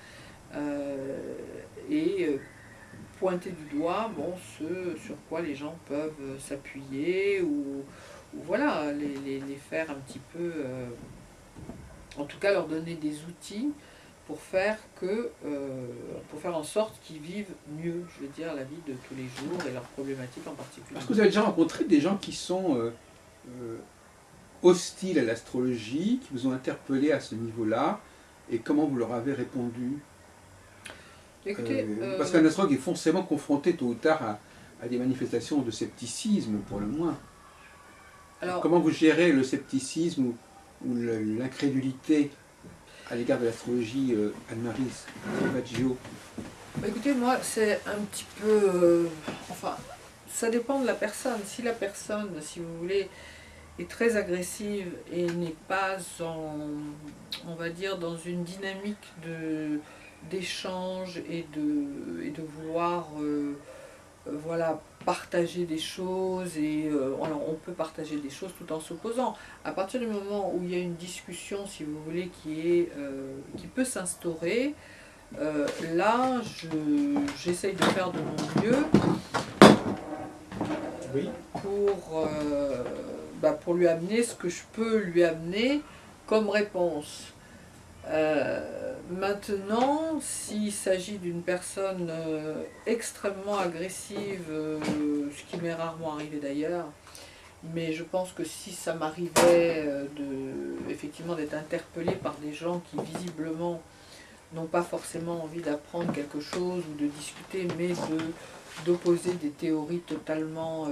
et pointer du doigt ce sur quoi les gens peuvent s'appuyer ou voilà, les faire un petit peu, en tout cas leur donner des outils pour faire en sorte qu'ils vivent mieux, je veux dire, la vie de tous les jours et leurs problématiques en particulier. Est-ce que vous avez déjà rencontré des gens qui sont hostiles à l'astrologie, qui vous ont interpellé à ce niveau-là, et comment vous leur avez répondu? Écoutez, parce qu'un astrologue est forcément confronté tôt ou tard à des manifestations de scepticisme, pour le moins. Alors, comment vous gérez le scepticisme ou l'incrédulité à l'égard de l'astrologie, Anne-Marie Salvaggio? Écoutez, moi, c'est un petit peu... enfin, ça dépend de la personne. Si la personne, si vous voulez, est très agressive et n'est pas on va dire, dans une dynamique d'échange et de vouloir voilà, partager des choses, et alors on peut partager des choses tout en s'opposant. À partir du moment où il y a une discussion, si vous voulez, qui peut s'instaurer, là j'essaye de faire de mon mieux pour lui amener ce que je peux lui amener comme réponse. Maintenant, s'il s'agit d'une personne extrêmement agressive, ce qui m'est rarement arrivé d'ailleurs, mais je pense que si ça m'arrivait effectivement d'être interpellée par des gens qui visiblement n'ont pas forcément envie d'apprendre quelque chose ou de discuter, mais d'opposer des théories totalement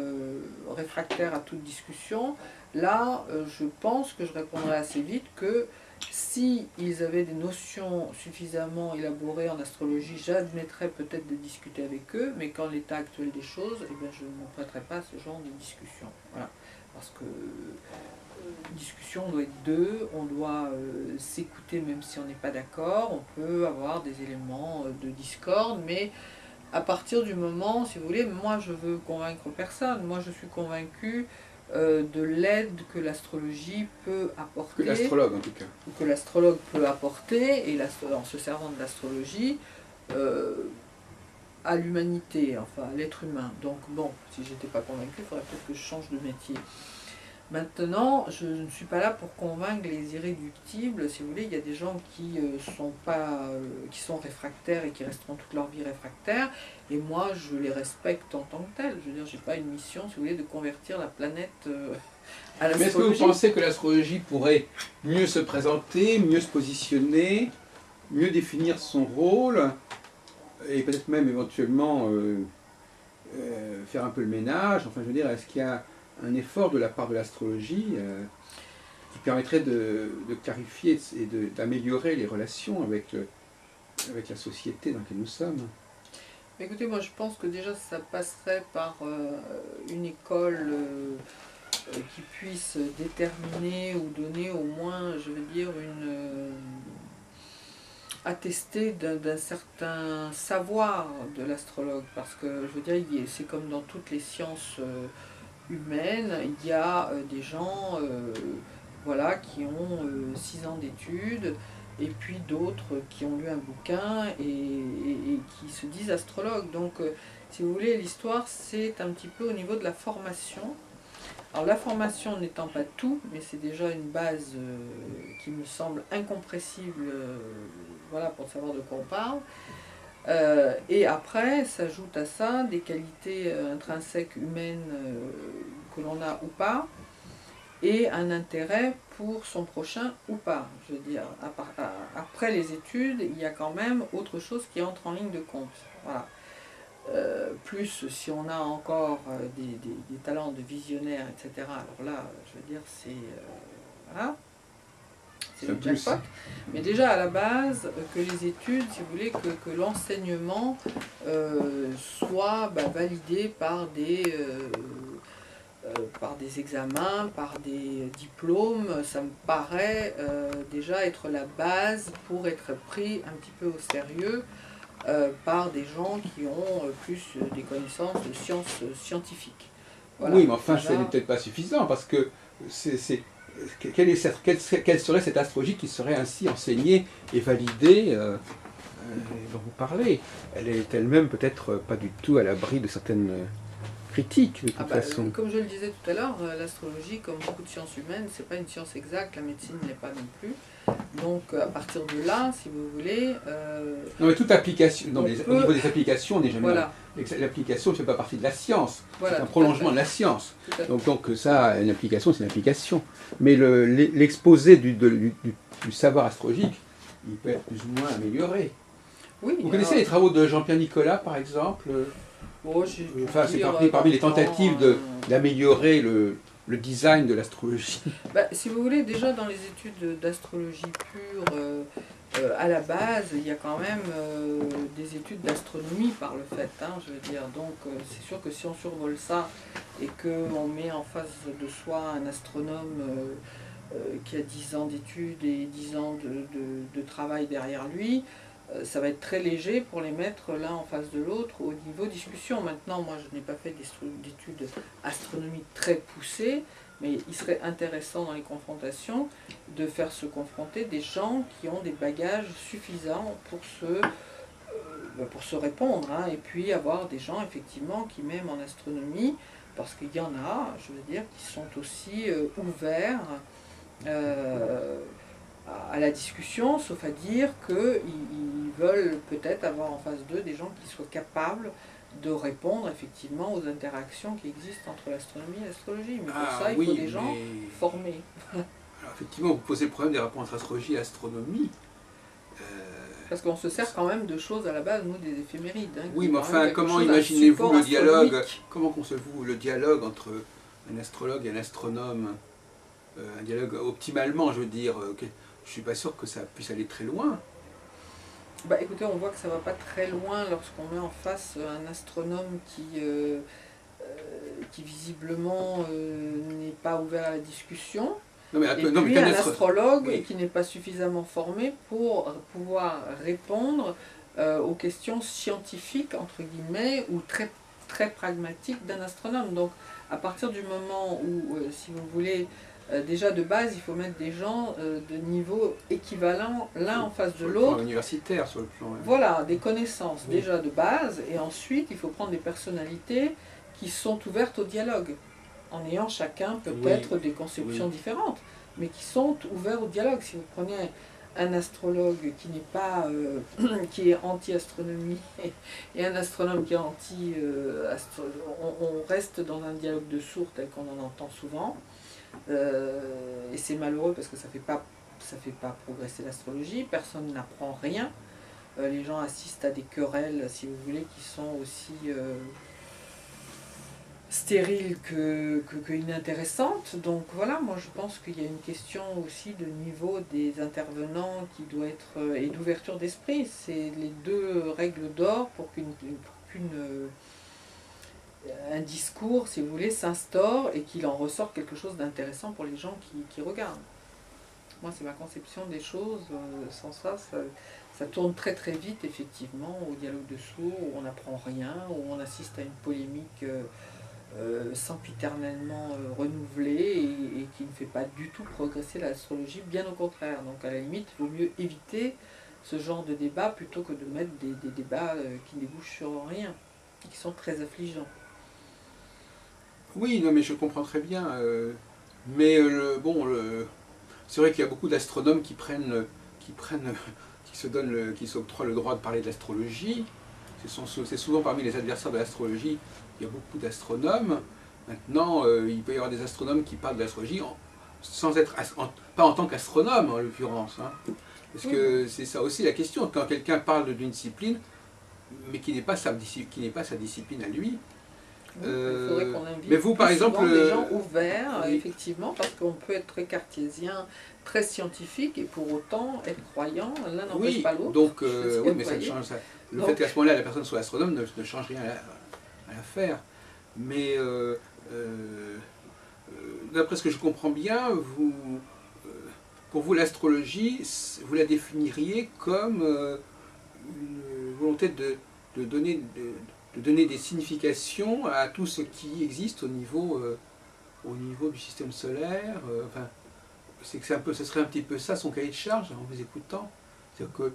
réfractaires à toute discussion, là, je pense que je répondrais assez vite que si ils avaient des notions suffisamment élaborées en astrologie, j'admettrais peut-être de discuter avec eux, mais qu'en l'état actuel des choses, eh bien, je ne me prêterais pas à ce genre de discussion. Voilà. Parce que discussion, on doit être deux, on doit s'écouter même si on n'est pas d'accord, on peut avoir des éléments de discorde, mais à partir du moment, si vous voulez, moi je veux convaincre personne, moi je suis convaincue de l'aide que l'astrologie peut apporter. Que l'astrologue en tout cas. Ou que l'astrologue peut apporter, et en se servant de l'astrologie, à l'humanité, enfin à l'être humain. Donc bon, si j'étais pas convaincue, il faudrait peut-être que je change de métier. Maintenant, je ne suis pas là pour convaincre les irréductibles. Si vous voulez, il y a des gens qui sont réfractaires et qui resteront toute leur vie réfractaires. Et moi, je les respecte en tant que tels. Je veux dire, j'ai pas une mission, si vous voulez, de convertir la planète à l'astrologie. Mais est-ce que vous pensez que l'astrologie pourrait mieux se présenter, mieux se positionner, mieux définir son rôle, et peut-être même éventuellement faire un peu le ménage? Enfin, je veux dire, est-ce qu'il y a un effort de la part de l'astrologie qui permettrait de clarifier et d'améliorer les relations avec la société dans laquelle nous sommes? Écoutez, moi je pense que déjà ça passerait par une école qui puisse déterminer ou donner au moins, je veux dire, attester d'un certain savoir de l'astrologue. Parce que, je veux dire, c'est comme dans toutes les sciences humaines, il y a des gens voilà, qui ont 6 ans d'études, et puis d'autres qui ont lu un bouquin et qui se disent astrologues. Donc, si vous voulez, l'histoire, c'est un petit peu au niveau de la formation. Alors la formation n'étant pas tout, mais c'est déjà une base qui me semble incompressible, voilà, pour savoir de quoi on parle. Et après, s'ajoute à ça des qualités intrinsèques humaines que l'on a ou pas, et un intérêt pour son prochain ou pas. Je veux dire, après les études, il y a quand même autre chose qui entre en ligne de compte. Voilà. Plus si on a encore des talents de visionnaire, etc. Alors là, je veux dire, voilà, c'est le jackpot. Mais déjà à la base, que les études, si vous voulez, que l'enseignement soit validé par des examens, par des diplômes, ça me paraît déjà être la base pour être pris un petit peu au sérieux par des gens qui ont plus des connaissances de sciences scientifiques. Voilà. Oui, mais enfin, ce n'est peut-être pas suffisant, parce que quelle serait cette astrologie qui serait ainsi enseignée et validée dont vous parlez? Elle est elle-même peut-être pas du tout à l'abri de certaines critiques, de toute façon. Comme je le disais tout à l'heure, l'astrologie, comme beaucoup de sciences humaines, c'est pas une science exacte, la médecine ne l'est pas non plus. Donc à partir de là, si vous voulez... non mais toute application, au niveau des applications, on n'est jamais... Voilà. L'application ne fait pas partie de la science, voilà, c'est un prolongement de la science. Donc ça, une application, c'est une application. Mais l'exposé du savoir astrologique, il peut être plus ou moins amélioré. Oui, vous connaissez les travaux de Jean-Pierre Nicolas, par exemple? Enfin, c'est parmi les tentatives d'améliorer le design de l'astrologie. Si vous voulez, déjà dans les études d'astrologie pure, à la base, il y a quand même des études d'astronomie par le fait, hein, je veux dire. Donc c'est sûr que si on survole ça et qu'on met en face de soi un astronome qui a 10 ans d'études et 10 ans de travail derrière lui, ça va être très léger pour les mettre l'un en face de l'autre au niveau discussion. Maintenant, moi je n'ai pas fait d'études astronomiques très poussées, mais il serait intéressant dans les confrontations de faire se confronter des gens qui ont des bagages suffisants pour se répondre, hein, et puis avoir des gens effectivement qui, même en astronomie, parce qu'il y en a, je veux dire, qui sont aussi ouverts à la discussion, sauf à dire qu'ils veulent peut-être avoir en face d'eux des gens qui soient capables de répondre effectivement aux interactions qui existent entre l'astronomie et l'astrologie. Mais pour ça, il faut des gens formés. Alors effectivement, vous posez le problème des rapports entre astrologie et astronomie. Parce qu'on se sert quand même de choses à la base, nous, des éphémérides. Hein, oui, mais enfin, comment imaginez-vous le dialogue? Comment concevez-vous le dialogue entre un astrologue et un astronome? Un dialogue optimalement, je veux dire. Je ne suis pas sûr que ça puisse aller très loin. Écoutez, on voit que ça ne va pas très loin lorsqu'on met en face un astronome qui visiblement n'est pas ouvert à la discussion. Non, mais un astrologue qui n'est pas suffisamment formé pour pouvoir répondre aux questions scientifiques, entre guillemets, ou très, très pragmatique d'un astronome. Donc à partir du moment où, si vous voulez, déjà de base, il faut mettre des gens de niveau équivalent l'un en face de l'autre. Sur le plan universitaire, sur le plan... Voilà, des connaissances Oui. déjà de base, et ensuite il faut prendre des personnalités qui sont ouvertes au dialogue, en ayant chacun peut-être des conceptions différentes, mais qui sont ouverts au dialogue. Si vous prenez un astrologue qui n'est pas qui est anti-astronomie et un astronome qui est anti on reste dans un dialogue de sourds tel qu'on en entend souvent, et c'est malheureux parce que ça fait pas progresser l'astrologie, personne n'apprend rien. Les gens assistent à des querelles, si vous voulez, qui sont aussi stériles que inintéressantes. Donc voilà, moi je pense qu'il y a une question aussi de niveau des intervenants qui doit être, et d'ouverture d'esprit. C'est les deux règles d'or pour un discours, si vous voulez, s'instaure et qu'il en ressort quelque chose d'intéressant pour les gens qui regardent. Moi, c'est ma conception des choses. Sans ça, ça tourne très très vite, effectivement, au dialogue de sourds, où on n'apprend rien, où on assiste à une polémique sempiternellement renouvelée et qui ne fait pas du tout progresser l'astrologie, bien au contraire. Donc, à la limite, il vaut mieux éviter ce genre de débat plutôt que de mettre des débats qui ne débouchent sur rien et qui sont très affligeants. Oui, non, mais je comprends très bien. C'est vrai qu'il y a beaucoup d'astronomes qui s'octroient le droit de parler de l'astrologie. C'est souvent parmi les adversaires de l'astrologie. Il y a beaucoup d'astronomes. Maintenant, il peut y avoir des astronomes qui parlent de l'astrologie sans être pas en tant qu'astronome en l'occurrence. Hein. Parce que c'est ça aussi la question. Quand quelqu'un parle d'une discipline, mais qui n'est pas sa discipline à lui. Il faudrait qu'on invite mais vous, par exemple, des gens ouverts, effectivement, parce qu'on peut être très cartésien, très scientifique, et pour autant être croyant, l'un n'empêche pas l'autre. Donc, oui, mais ça ne change ça. Le fait qu'à ce moment-là, la personne soit astronome ne change rien à l'affaire. Mais d'après ce que je comprends bien, pour vous, l'astrologie, vous la définiriez comme une volonté de donner des significations à tout ce qui existe au niveau du système solaire. Ce serait un petit peu ça son cahier de charge en vous écoutant. C'est-à-dire que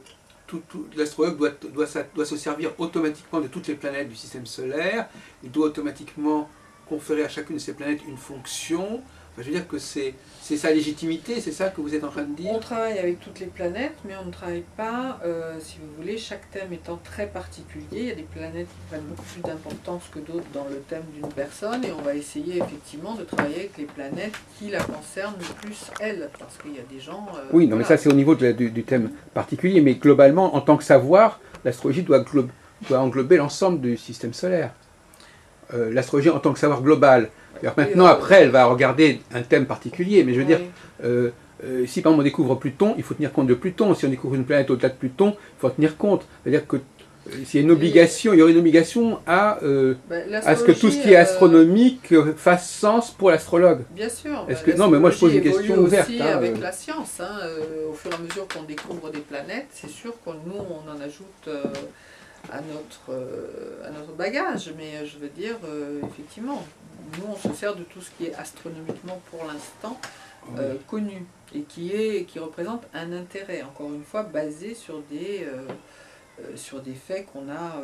l'astrologue doit se servir automatiquement de toutes les planètes du système solaire, il doit automatiquement conférer à chacune de ces planètes une fonction. Enfin, je veux dire que c'est sa légitimité, c'est ça que vous êtes en train de dire? On travaille avec toutes les planètes, mais on ne travaille pas, si vous voulez, chaque thème étant très particulier. Il y a des planètes qui prennent beaucoup plus d'importance que d'autres dans le thème d'une personne, et on va essayer effectivement de travailler avec les planètes qui la concernent le plus, elle, parce qu'il y a des gens... oui, non, mais ça c'est au niveau du thème particulier, mais globalement, en tant que savoir, l'astrologie doit englober l'ensemble du système solaire. L'astrologie en tant que savoir global. Alors maintenant, après, elle va regarder un thème particulier, mais je veux dire, si par exemple on découvre Pluton, il faut tenir compte de Pluton. Si on découvre une planète au-delà de Pluton, il faut en tenir compte. C'est-à-dire que s'il y a une obligation, il y aurait une obligation à ce que tout ce qui est astronomique fasse sens pour l'astrologue. Bien sûr. Non, mais moi je pose une question ouverte. Aussi avec la science, au fur et à mesure qu'on découvre des planètes, c'est sûr que nous on en ajoute à notre bagage, mais je veux dire, effectivement, nous on se sert de tout ce qui est astronomiquement pour l'instant connu et qui représente un intérêt, encore une fois, basé sur des faits qu'on a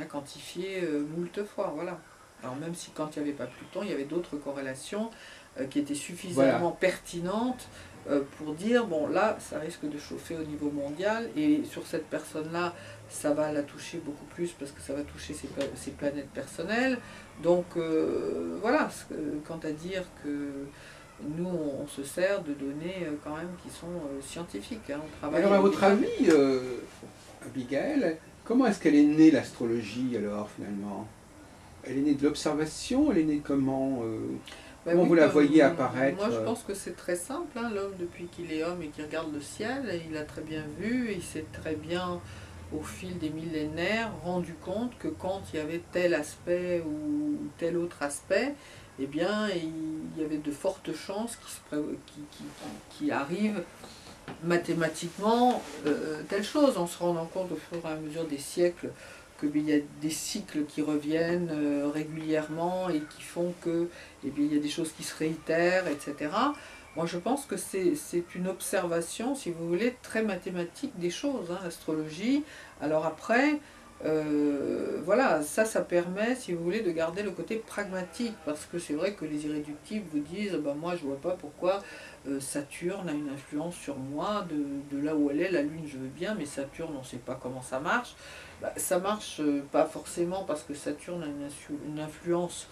quantifiés moult fois. Voilà. Alors même si quand il n'y avait pas Pluton, il y avait d'autres corrélations qui étaient suffisamment pertinentes pour dire, bon là, ça risque de chauffer au niveau mondial, et sur cette personne-là, ça va la toucher beaucoup plus parce que ça va toucher ses planètes personnelles. Donc voilà, quant à dire que nous, on se sert de données quand même qui sont scientifiques. Hein. On travaille. Alors à votre avis, Abigail, comment est-ce qu'elle est née l'astrologie alors finalement? Elle est née de l'observation, elle est née comment comment vous la voyez apparaître? Moi je pense que c'est très simple, hein. L'homme depuis qu'il est homme et qu'il regarde le ciel, il a très bien vu, il s'est très bien au fil des millénaires rendu compte que quand il y avait tel aspect ou tel autre aspect, eh bien il y avait de fortes chances qu'il arrive mathématiquement telle chose, en se rendant compte au fur et à mesure des siècles qu'il y a des cycles qui reviennent régulièrement et qui font que il y a des choses qui se réitèrent, etc. Moi, je pense que c'est une observation, si vous voulez, très mathématique des choses, hein, l'astrologie. Alors après, voilà, ça permet, si vous voulez, de garder le côté pragmatique, parce que c'est vrai que les irréductibles vous disent, bah, moi, je vois pas pourquoi Saturne a une influence sur moi, de là où elle est, la Lune, je veux bien, mais Saturne, on ne sait pas comment ça marche. Bah, ça marche pas forcément parce que Saturne a une influence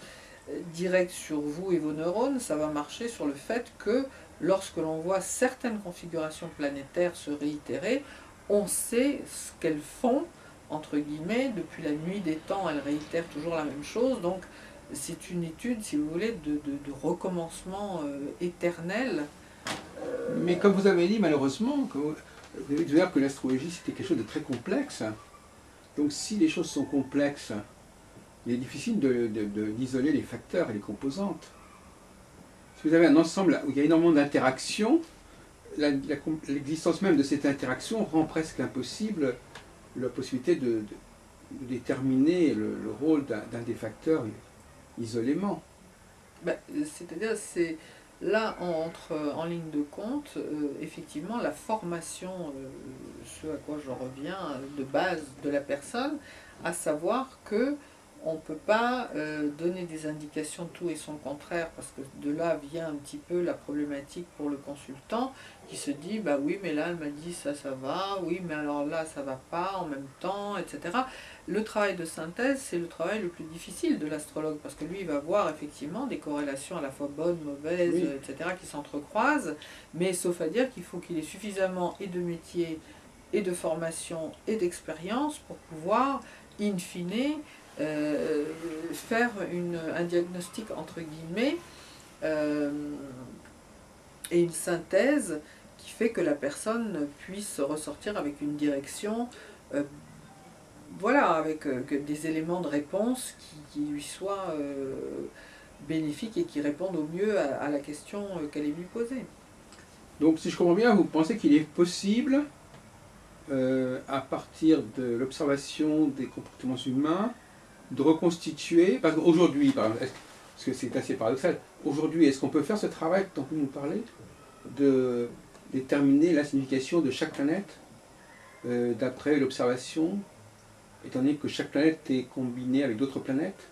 direct sur vous et vos neurones, ça va marcher sur le fait que lorsque l'on voit certaines configurations planétaires se réitérer, on sait ce qu'elles font, entre guillemets, depuis la nuit des temps, elles réitèrent toujours la même chose, donc c'est une étude, si vous voulez, de recommencement éternel. Mais comme vous avez dit, malheureusement, vous avez dit que l'astrologie c'était quelque chose de très complexe. Donc si les choses sont complexes, il est difficile d'isoler les facteurs et les composantes. Si vous avez un ensemble où il y a énormément d'interactions, l'existence même de cette interaction rend presque impossible la possibilité de déterminer le rôle d'un des facteurs isolément. Ben, c'est-à-dire, c'est là, on entre en ligne de compte, effectivement, la formation, ce à quoi je reviens, de base de la personne, à savoir que on ne peut pas donner des indications tout et son contraire, parce que de là vient un petit peu la problématique pour le consultant, qui se dit, bah oui, mais là, elle m'a dit ça, ça va, oui, mais alors là, ça va pas en même temps, etc. Le travail de synthèse, c'est le travail le plus difficile de l'astrologue, parce que lui, il va voir effectivement des corrélations à la fois bonnes, mauvaises, Oui. etc., qui s'entrecroisent, mais sauf à dire qu'il faut qu'il ait suffisamment et de métier, et de formation, et d'expérience pour pouvoir, in fine, faire un diagnostic entre guillemets et une synthèse qui fait que la personne puisse ressortir avec une direction, voilà, avec que des éléments de réponse qui lui soient bénéfiques et qui répondent au mieux à la question qu'elle est lui posée. Donc si je comprends bien, vous pensez qu'il est possible, à partir de l'observation des comportements humains, de reconstituer, parce qu'aujourd'hui, parce que c'est assez paradoxal, aujourd'hui, est-ce qu'on peut faire ce travail dont vous nous parlez, de déterminer la signification de chaque planète, d'après l'observation, étant donné que chaque planète est combinée avec d'autres planètes?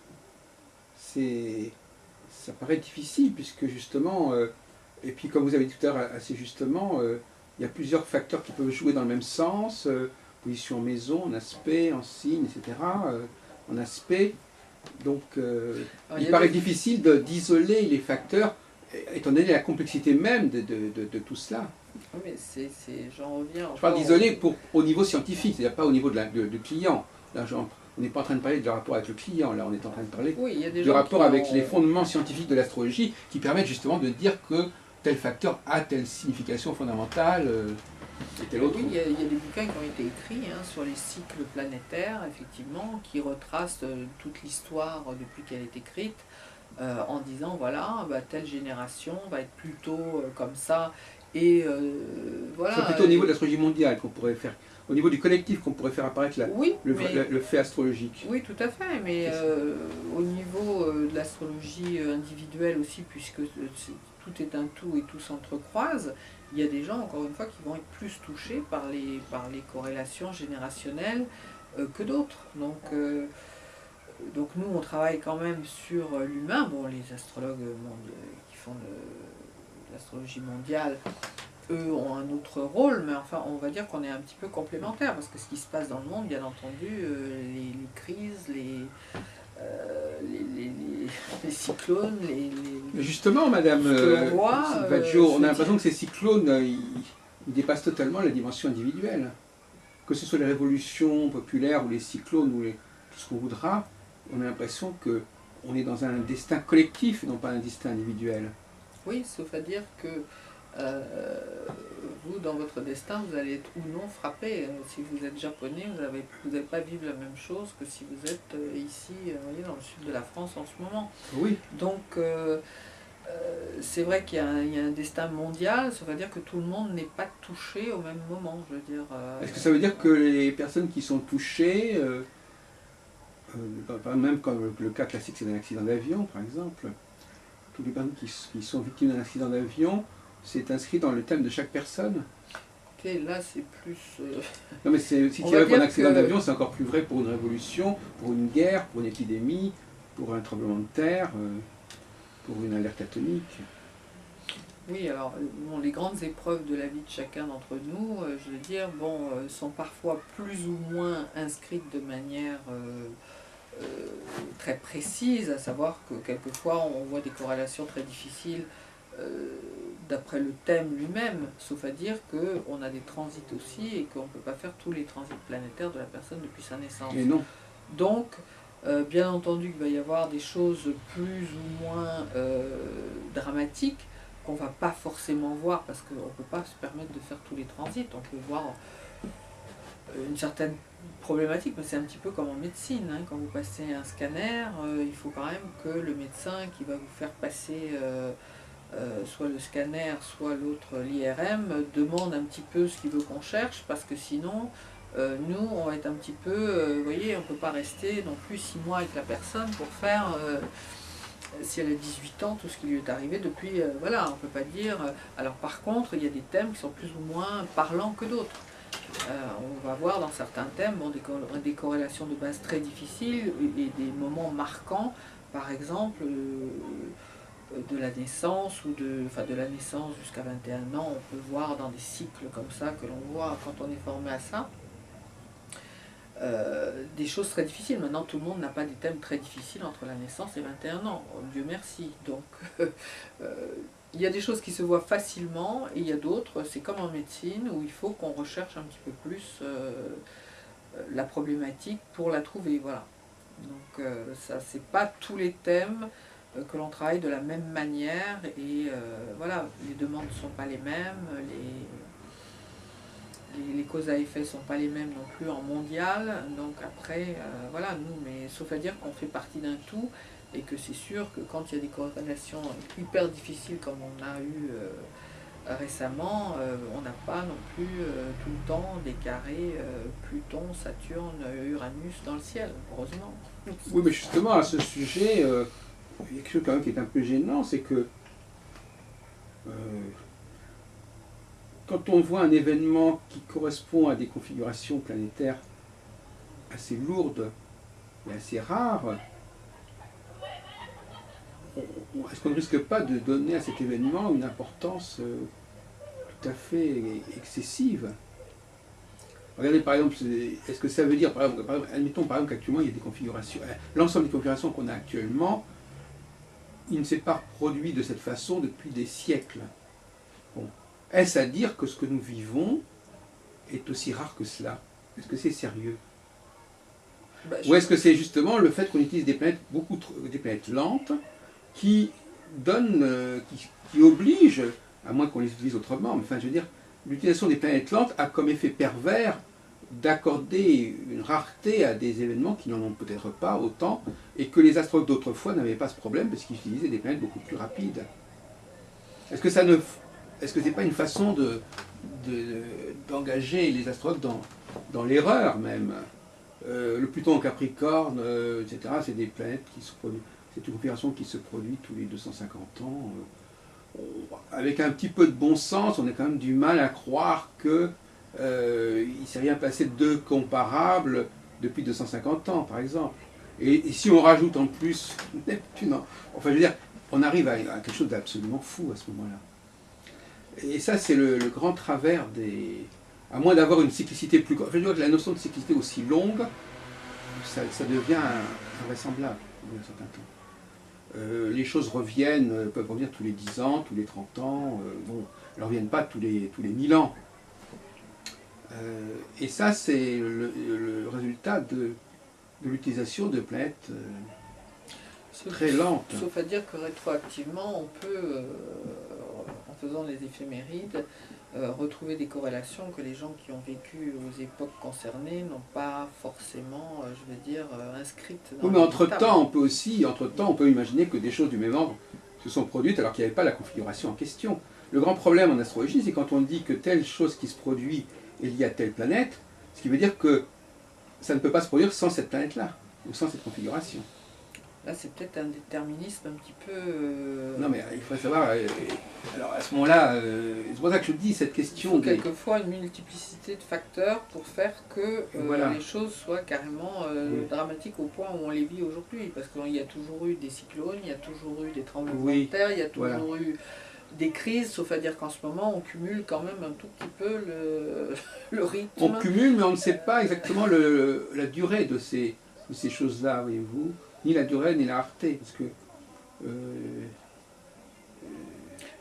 Ça paraît difficile, puisque justement, et puis comme vous avez dit tout à l'heure assez justement, il y a plusieurs facteurs qui peuvent jouer dans le même sens, position en maison, en aspect, en signe, etc., en aspect. Donc il paraît difficile d'isoler les facteurs, étant donné la complexité même de tout cela. Oui, mais j'en reviens. Je parle d'isoler au niveau scientifique, c'est-à-dire pas au niveau du client. Là, on n'est pas en train de parler du rapport avec le client, là on est en train de parler du rapport avec les fondements scientifiques de l'astrologie qui permettent justement de dire que tel facteur a telle signification fondamentale et tel autre. Oui, il y a des bouquins qui ont été écrits sur les cycles planétaires, effectivement, qui retracent toute l'histoire depuis qu'elle est écrite, en disant, voilà, bah, telle génération va être plutôt comme ça, et voilà. C'est plutôt au niveau de l'astrologie mondiale qu'on pourrait faire, au niveau du collectif qu'on pourrait faire apparaître oui, le fait astrologique. Oui, tout à fait, mais au niveau de l'astrologie individuelle aussi, puisque tout est un tout et tout s'entrecroise, il y a des gens, encore une fois, qui vont être plus touchés par les corrélations générationnelles que d'autres. Donc nous, on travaille quand même sur l'humain. Bon, les astrologues qui font de l'astrologie mondiale, eux ont un autre rôle, mais enfin, on va dire qu'on est un petit peu complémentaires, parce que ce qui se passe dans le monde, bien entendu, les crises, les cyclones, Justement, Madame Silvaggio, on a l'impression que ces cyclones, ils dépassent totalement la dimension individuelle. Que ce soit les révolutions populaires ou les cyclones ou tout ce qu'on voudra, on a l'impression qu'on est dans un destin collectif et non pas un destin individuel. Oui, sauf à dire que vous, dans votre destin, vous allez être ou non frappé. Si vous êtes japonais, vous n'allez pas vivre la même chose que si vous êtes ici, voyez, dans le sud de la France en ce moment. Oui. Donc, c'est vrai qu'il y a un destin mondial, ça veut dire que tout le monde n'est pas touché au même moment, je veux dire. Est-ce que ça veut dire que les personnes qui sont touchées même quand le cas classique c'est un accident d'avion, par exemple, toutes les personnes qui sont victimes d'un accident d'avion, c'est inscrit dans le thème de chaque personne. Et là, c'est plus... Non, mais si tu va rêves un dire accident que- d'avion, c'est encore plus vrai pour une révolution, pour une guerre, pour une épidémie, pour un tremblement de terre, pour une alerte atomique. Oui, alors, bon, les grandes épreuves de la vie de chacun d'entre nous, je veux dire, bon, sont parfois plus ou moins inscrites de manière très précise, à savoir que quelquefois on voit des corrélations très difficiles d'après le thème lui-même, sauf à dire qu'on a des transits aussi et qu'on ne peut pas faire tous les transits planétaires de la personne depuis sa naissance. Et non. Donc, bien entendu qu'il va y avoir des choses plus ou moins dramatiques qu'on ne va pas forcément voir parce qu'on ne peut pas se permettre de faire tous les transits. On peut voir une certaine problématique, mais c'est un petit peu comme en médecine. Hein. Quand vous passez un scanner, il faut quand même que le médecin qui va vous faire passer soit le scanner, soit l'autre, l'IRM, demande un petit peu ce qu'il veut qu'on cherche, parce que sinon, nous, on va être un petit peu, vous voyez, on ne peut pas rester non plus 6 mois avec la personne pour faire, si elle a 18 ans, tout ce qui lui est arrivé depuis, voilà, on ne peut pas dire. Alors par contre, il y a des thèmes qui sont plus ou moins parlants que d'autres. On va voir dans certains thèmes bon, des corrélations de base très difficiles et des moments marquants, par exemple, de la naissance ou de la naissance jusqu'à 21 ans, on peut voir dans des cycles comme ça que l'on voit quand on est formé à ça, des choses très difficiles. Maintenant, tout le monde n'a pas des thèmes très difficiles entre la naissance et 21 ans, oh, Dieu merci. Donc, il y a des choses qui se voient facilement et il y a d'autres, c'est comme en médecine, où il faut qu'on recherche un petit peu plus la problématique pour la trouver. Voilà. Donc, ça, c'est pas tous les thèmes que l'on travaille de la même manière et voilà, les demandes ne sont pas les mêmes, les causes à effet ne sont pas les mêmes non plus en mondial, donc après, voilà, nous, mais sauf à dire qu'on fait partie d'un tout et que c'est sûr que quand il y a des corrélations hyper difficiles comme on a eu récemment, on n'a pas non plus tout le temps des carrés Pluton, Saturne, Uranus dans le ciel, heureusement. Oui, mais justement, à ce sujet, il y a quelque chose quand même qui est un peu gênant, c'est que quand on voit un événement qui correspond à des configurations planétaires assez lourdes et assez rares, est-ce qu'on ne risque pas de donner à cet événement une importance tout à fait excessive? Regardez par exemple, est-ce que ça veut dire, par exemple, admettons par exemple qu'actuellement il y a des configurations, l'ensemble des configurations qu'on a actuellement, il ne s'est pas produit de cette façon depuis des siècles. Bon. Est-ce à dire que ce que nous vivons est aussi rare que cela? Est-ce que c'est sérieux? Ou est-ce que c'est justement le fait qu'on utilise des planètes des planètes lentes qui donnent, qui obligent, à moins qu'on les utilise autrement, mais enfin je veux dire, l'utilisation des planètes lentes a comme effet pervers d'accorder une rareté à des événements qui n'en ont peut-être pas autant, et que les astronautes d'autrefois n'avaient pas ce problème parce qu'ils utilisaient des planètes beaucoup plus rapides. Est-ce que c'est pas une façon d'engager les astronautes dans l'erreur même? Le Pluton en Capricorne, etc., c'est des planètes qui se produisent, c'est une configuration qui se produit tous les 250 ans. Avec un petit peu de bon sens, on a quand même du mal à croire que il ne s'est rien passé de comparable depuis 250 ans, par exemple. Et si on rajoute en plus Neptune, enfin je veux dire, on arrive à quelque chose d'absolument fou à ce moment-là. Et ça, c'est le grand travers des... À moins d'avoir une cyclicité plus... Enfin, je veux dire que la notion de cyclicité aussi longue, ça devient invraisemblable au bout d'un certain temps. Les choses reviennent, peuvent revenir tous les 10 ans, tous les 30 ans, bon, elles ne reviennent pas tous les 1000 ans. Et ça, c'est le résultat de l'utilisation de planètes très lentes. Sauf à dire que rétroactivement, on peut, en faisant les éphémérides, retrouver des corrélations que les gens qui ont vécu aux époques concernées n'ont pas forcément, je veux dire, inscrites dans oui, mais entre-temps, on peut imaginer que des choses du même ordre se sont produites alors qu'il n'y avait pas la configuration en question. Le grand problème en astrologie, c'est quand on dit que telle chose qui se produit est liée à telle planète, ce qui veut dire que ça ne peut pas se produire sans cette planète-là. sans cette configuration. Là, c'est peut-être un déterminisme un petit peu... Non, mais il faut savoir, alors à ce moment-là, c'est pour ça que je dis cette question. Quelquefois une multiplicité de facteurs pour faire que voilà. les choses soient carrément dramatiques au point où on les vit aujourd'hui. Parce qu'il y a toujours eu des cyclones, il y a toujours eu des tremblements de terre, il y a toujours eu des crises, sauf à dire qu'en ce moment, on cumule quand même un tout petit peu le rythme. On cumule, mais on ne sait pas exactement la durée de ces choses-là, voyez-vous. Ni la durée, ni la rareté. Parce que,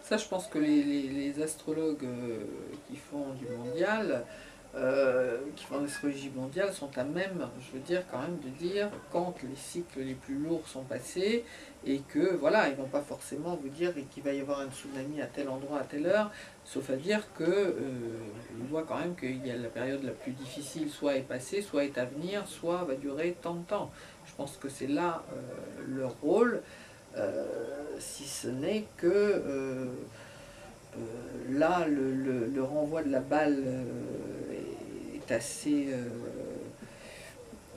ça, je pense que les astrologues qui font du mondial, qui font l'astrologie mondiale, sont à même, je veux dire, quand même, de dire quand les cycles les plus lourds sont passés, et que, voilà, ils ne vont pas forcément vous dire qu'il va y avoir un tsunami à tel endroit, à telle heure, sauf à dire que ils voient quand même qu'il y a la période la plus difficile, soit est passée, soit est à venir, soit va durer tant de temps. Je pense que c'est là leur rôle, si ce n'est que là, le renvoi de la balle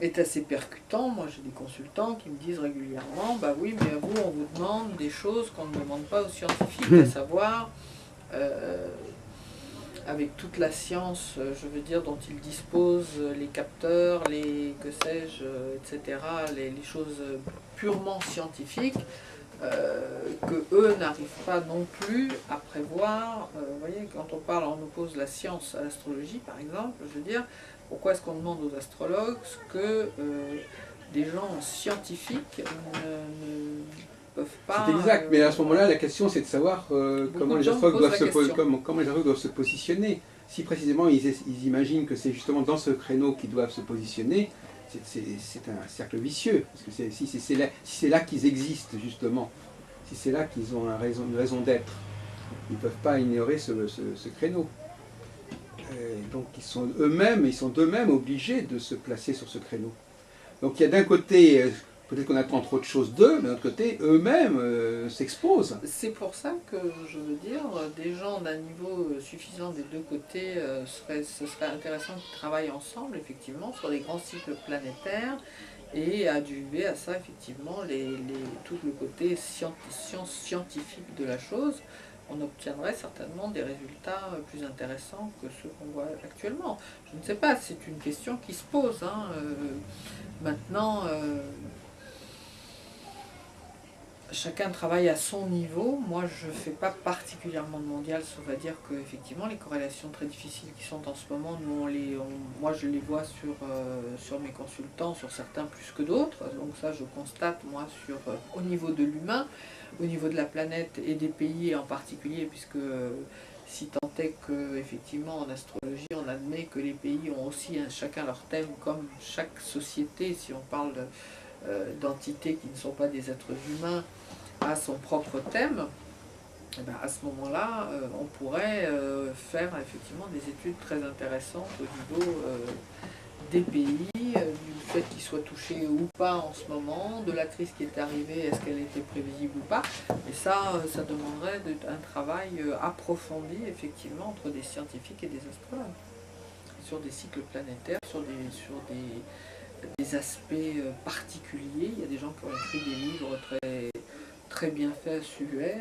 est assez percutant. Moi, j'ai des consultants qui me disent régulièrement, bah oui, mais vous, on vous demande des choses qu'on ne demande pas aux scientifiques, à savoir, avec toute la science, je veux dire, dont ils disposent, les capteurs, les que sais-je, etc., les choses purement scientifiques, que eux n'arrivent pas non plus à prévoir. Vous voyez, quand on parle, on oppose la science à l'astrologie, par exemple, je veux dire, pourquoi est-ce qu'on demande aux astrologues ce que des gens scientifiques ne peuvent pas... C'est exact, mais à ce moment-là, la question c'est de savoir comment les astrologues doivent se positionner. Si précisément ils imaginent que c'est justement dans ce créneau qu'ils doivent se positionner, c'est un cercle vicieux. Parce que si c'est là qu'ils existent, justement, si c'est là qu'ils ont une raison d'être, ils ne peuvent pas ignorer ce créneau. Donc ils sont d'eux-mêmes obligés de se placer sur ce créneau. Donc il y a d'un côté, peut-être qu'on attend trop de choses d'eux, mais d'un autre côté, eux-mêmes s'exposent. C'est pour ça que, je veux dire, des gens d'un niveau suffisant des deux côtés, ce serait intéressant qu'ils travaillent ensemble, effectivement, sur les grands cycles planétaires, et adjuver à ça, effectivement, tout le côté scientifique de la chose. On obtiendrait certainement des résultats plus intéressants que ceux qu'on voit actuellement. Je ne sais pas, c'est une question qui se pose. Hein. Maintenant, chacun travaille à son niveau. Moi, je ne fais pas particulièrement de mondial, sauf à dire que effectivement, les corrélations très difficiles qui sont en ce moment, moi je les vois sur mes consultants, sur certains plus que d'autres. Donc ça, je constate, moi, au niveau de l'humain, au niveau de la planète et des pays en particulier, puisque si tant est qu'effectivement en astrologie, on admet que les pays ont aussi chacun leur thème, comme chaque société, si on parle d'entités qui ne sont pas des êtres humains, a son propre thème. Et bien à ce moment-là, on pourrait faire effectivement des études très intéressantes au niveau des pays, du fait qu'ils soient touchés ou pas en ce moment, de la crise qui est arrivée, est-ce qu'elle était prévisible ou pas. Et ça demanderait un travail approfondi, effectivement, entre des scientifiques et des astrologues, sur des cycles planétaires, sur des aspects particuliers. Il y a des gens qui ont écrit des livres très bien faits à ce sujet.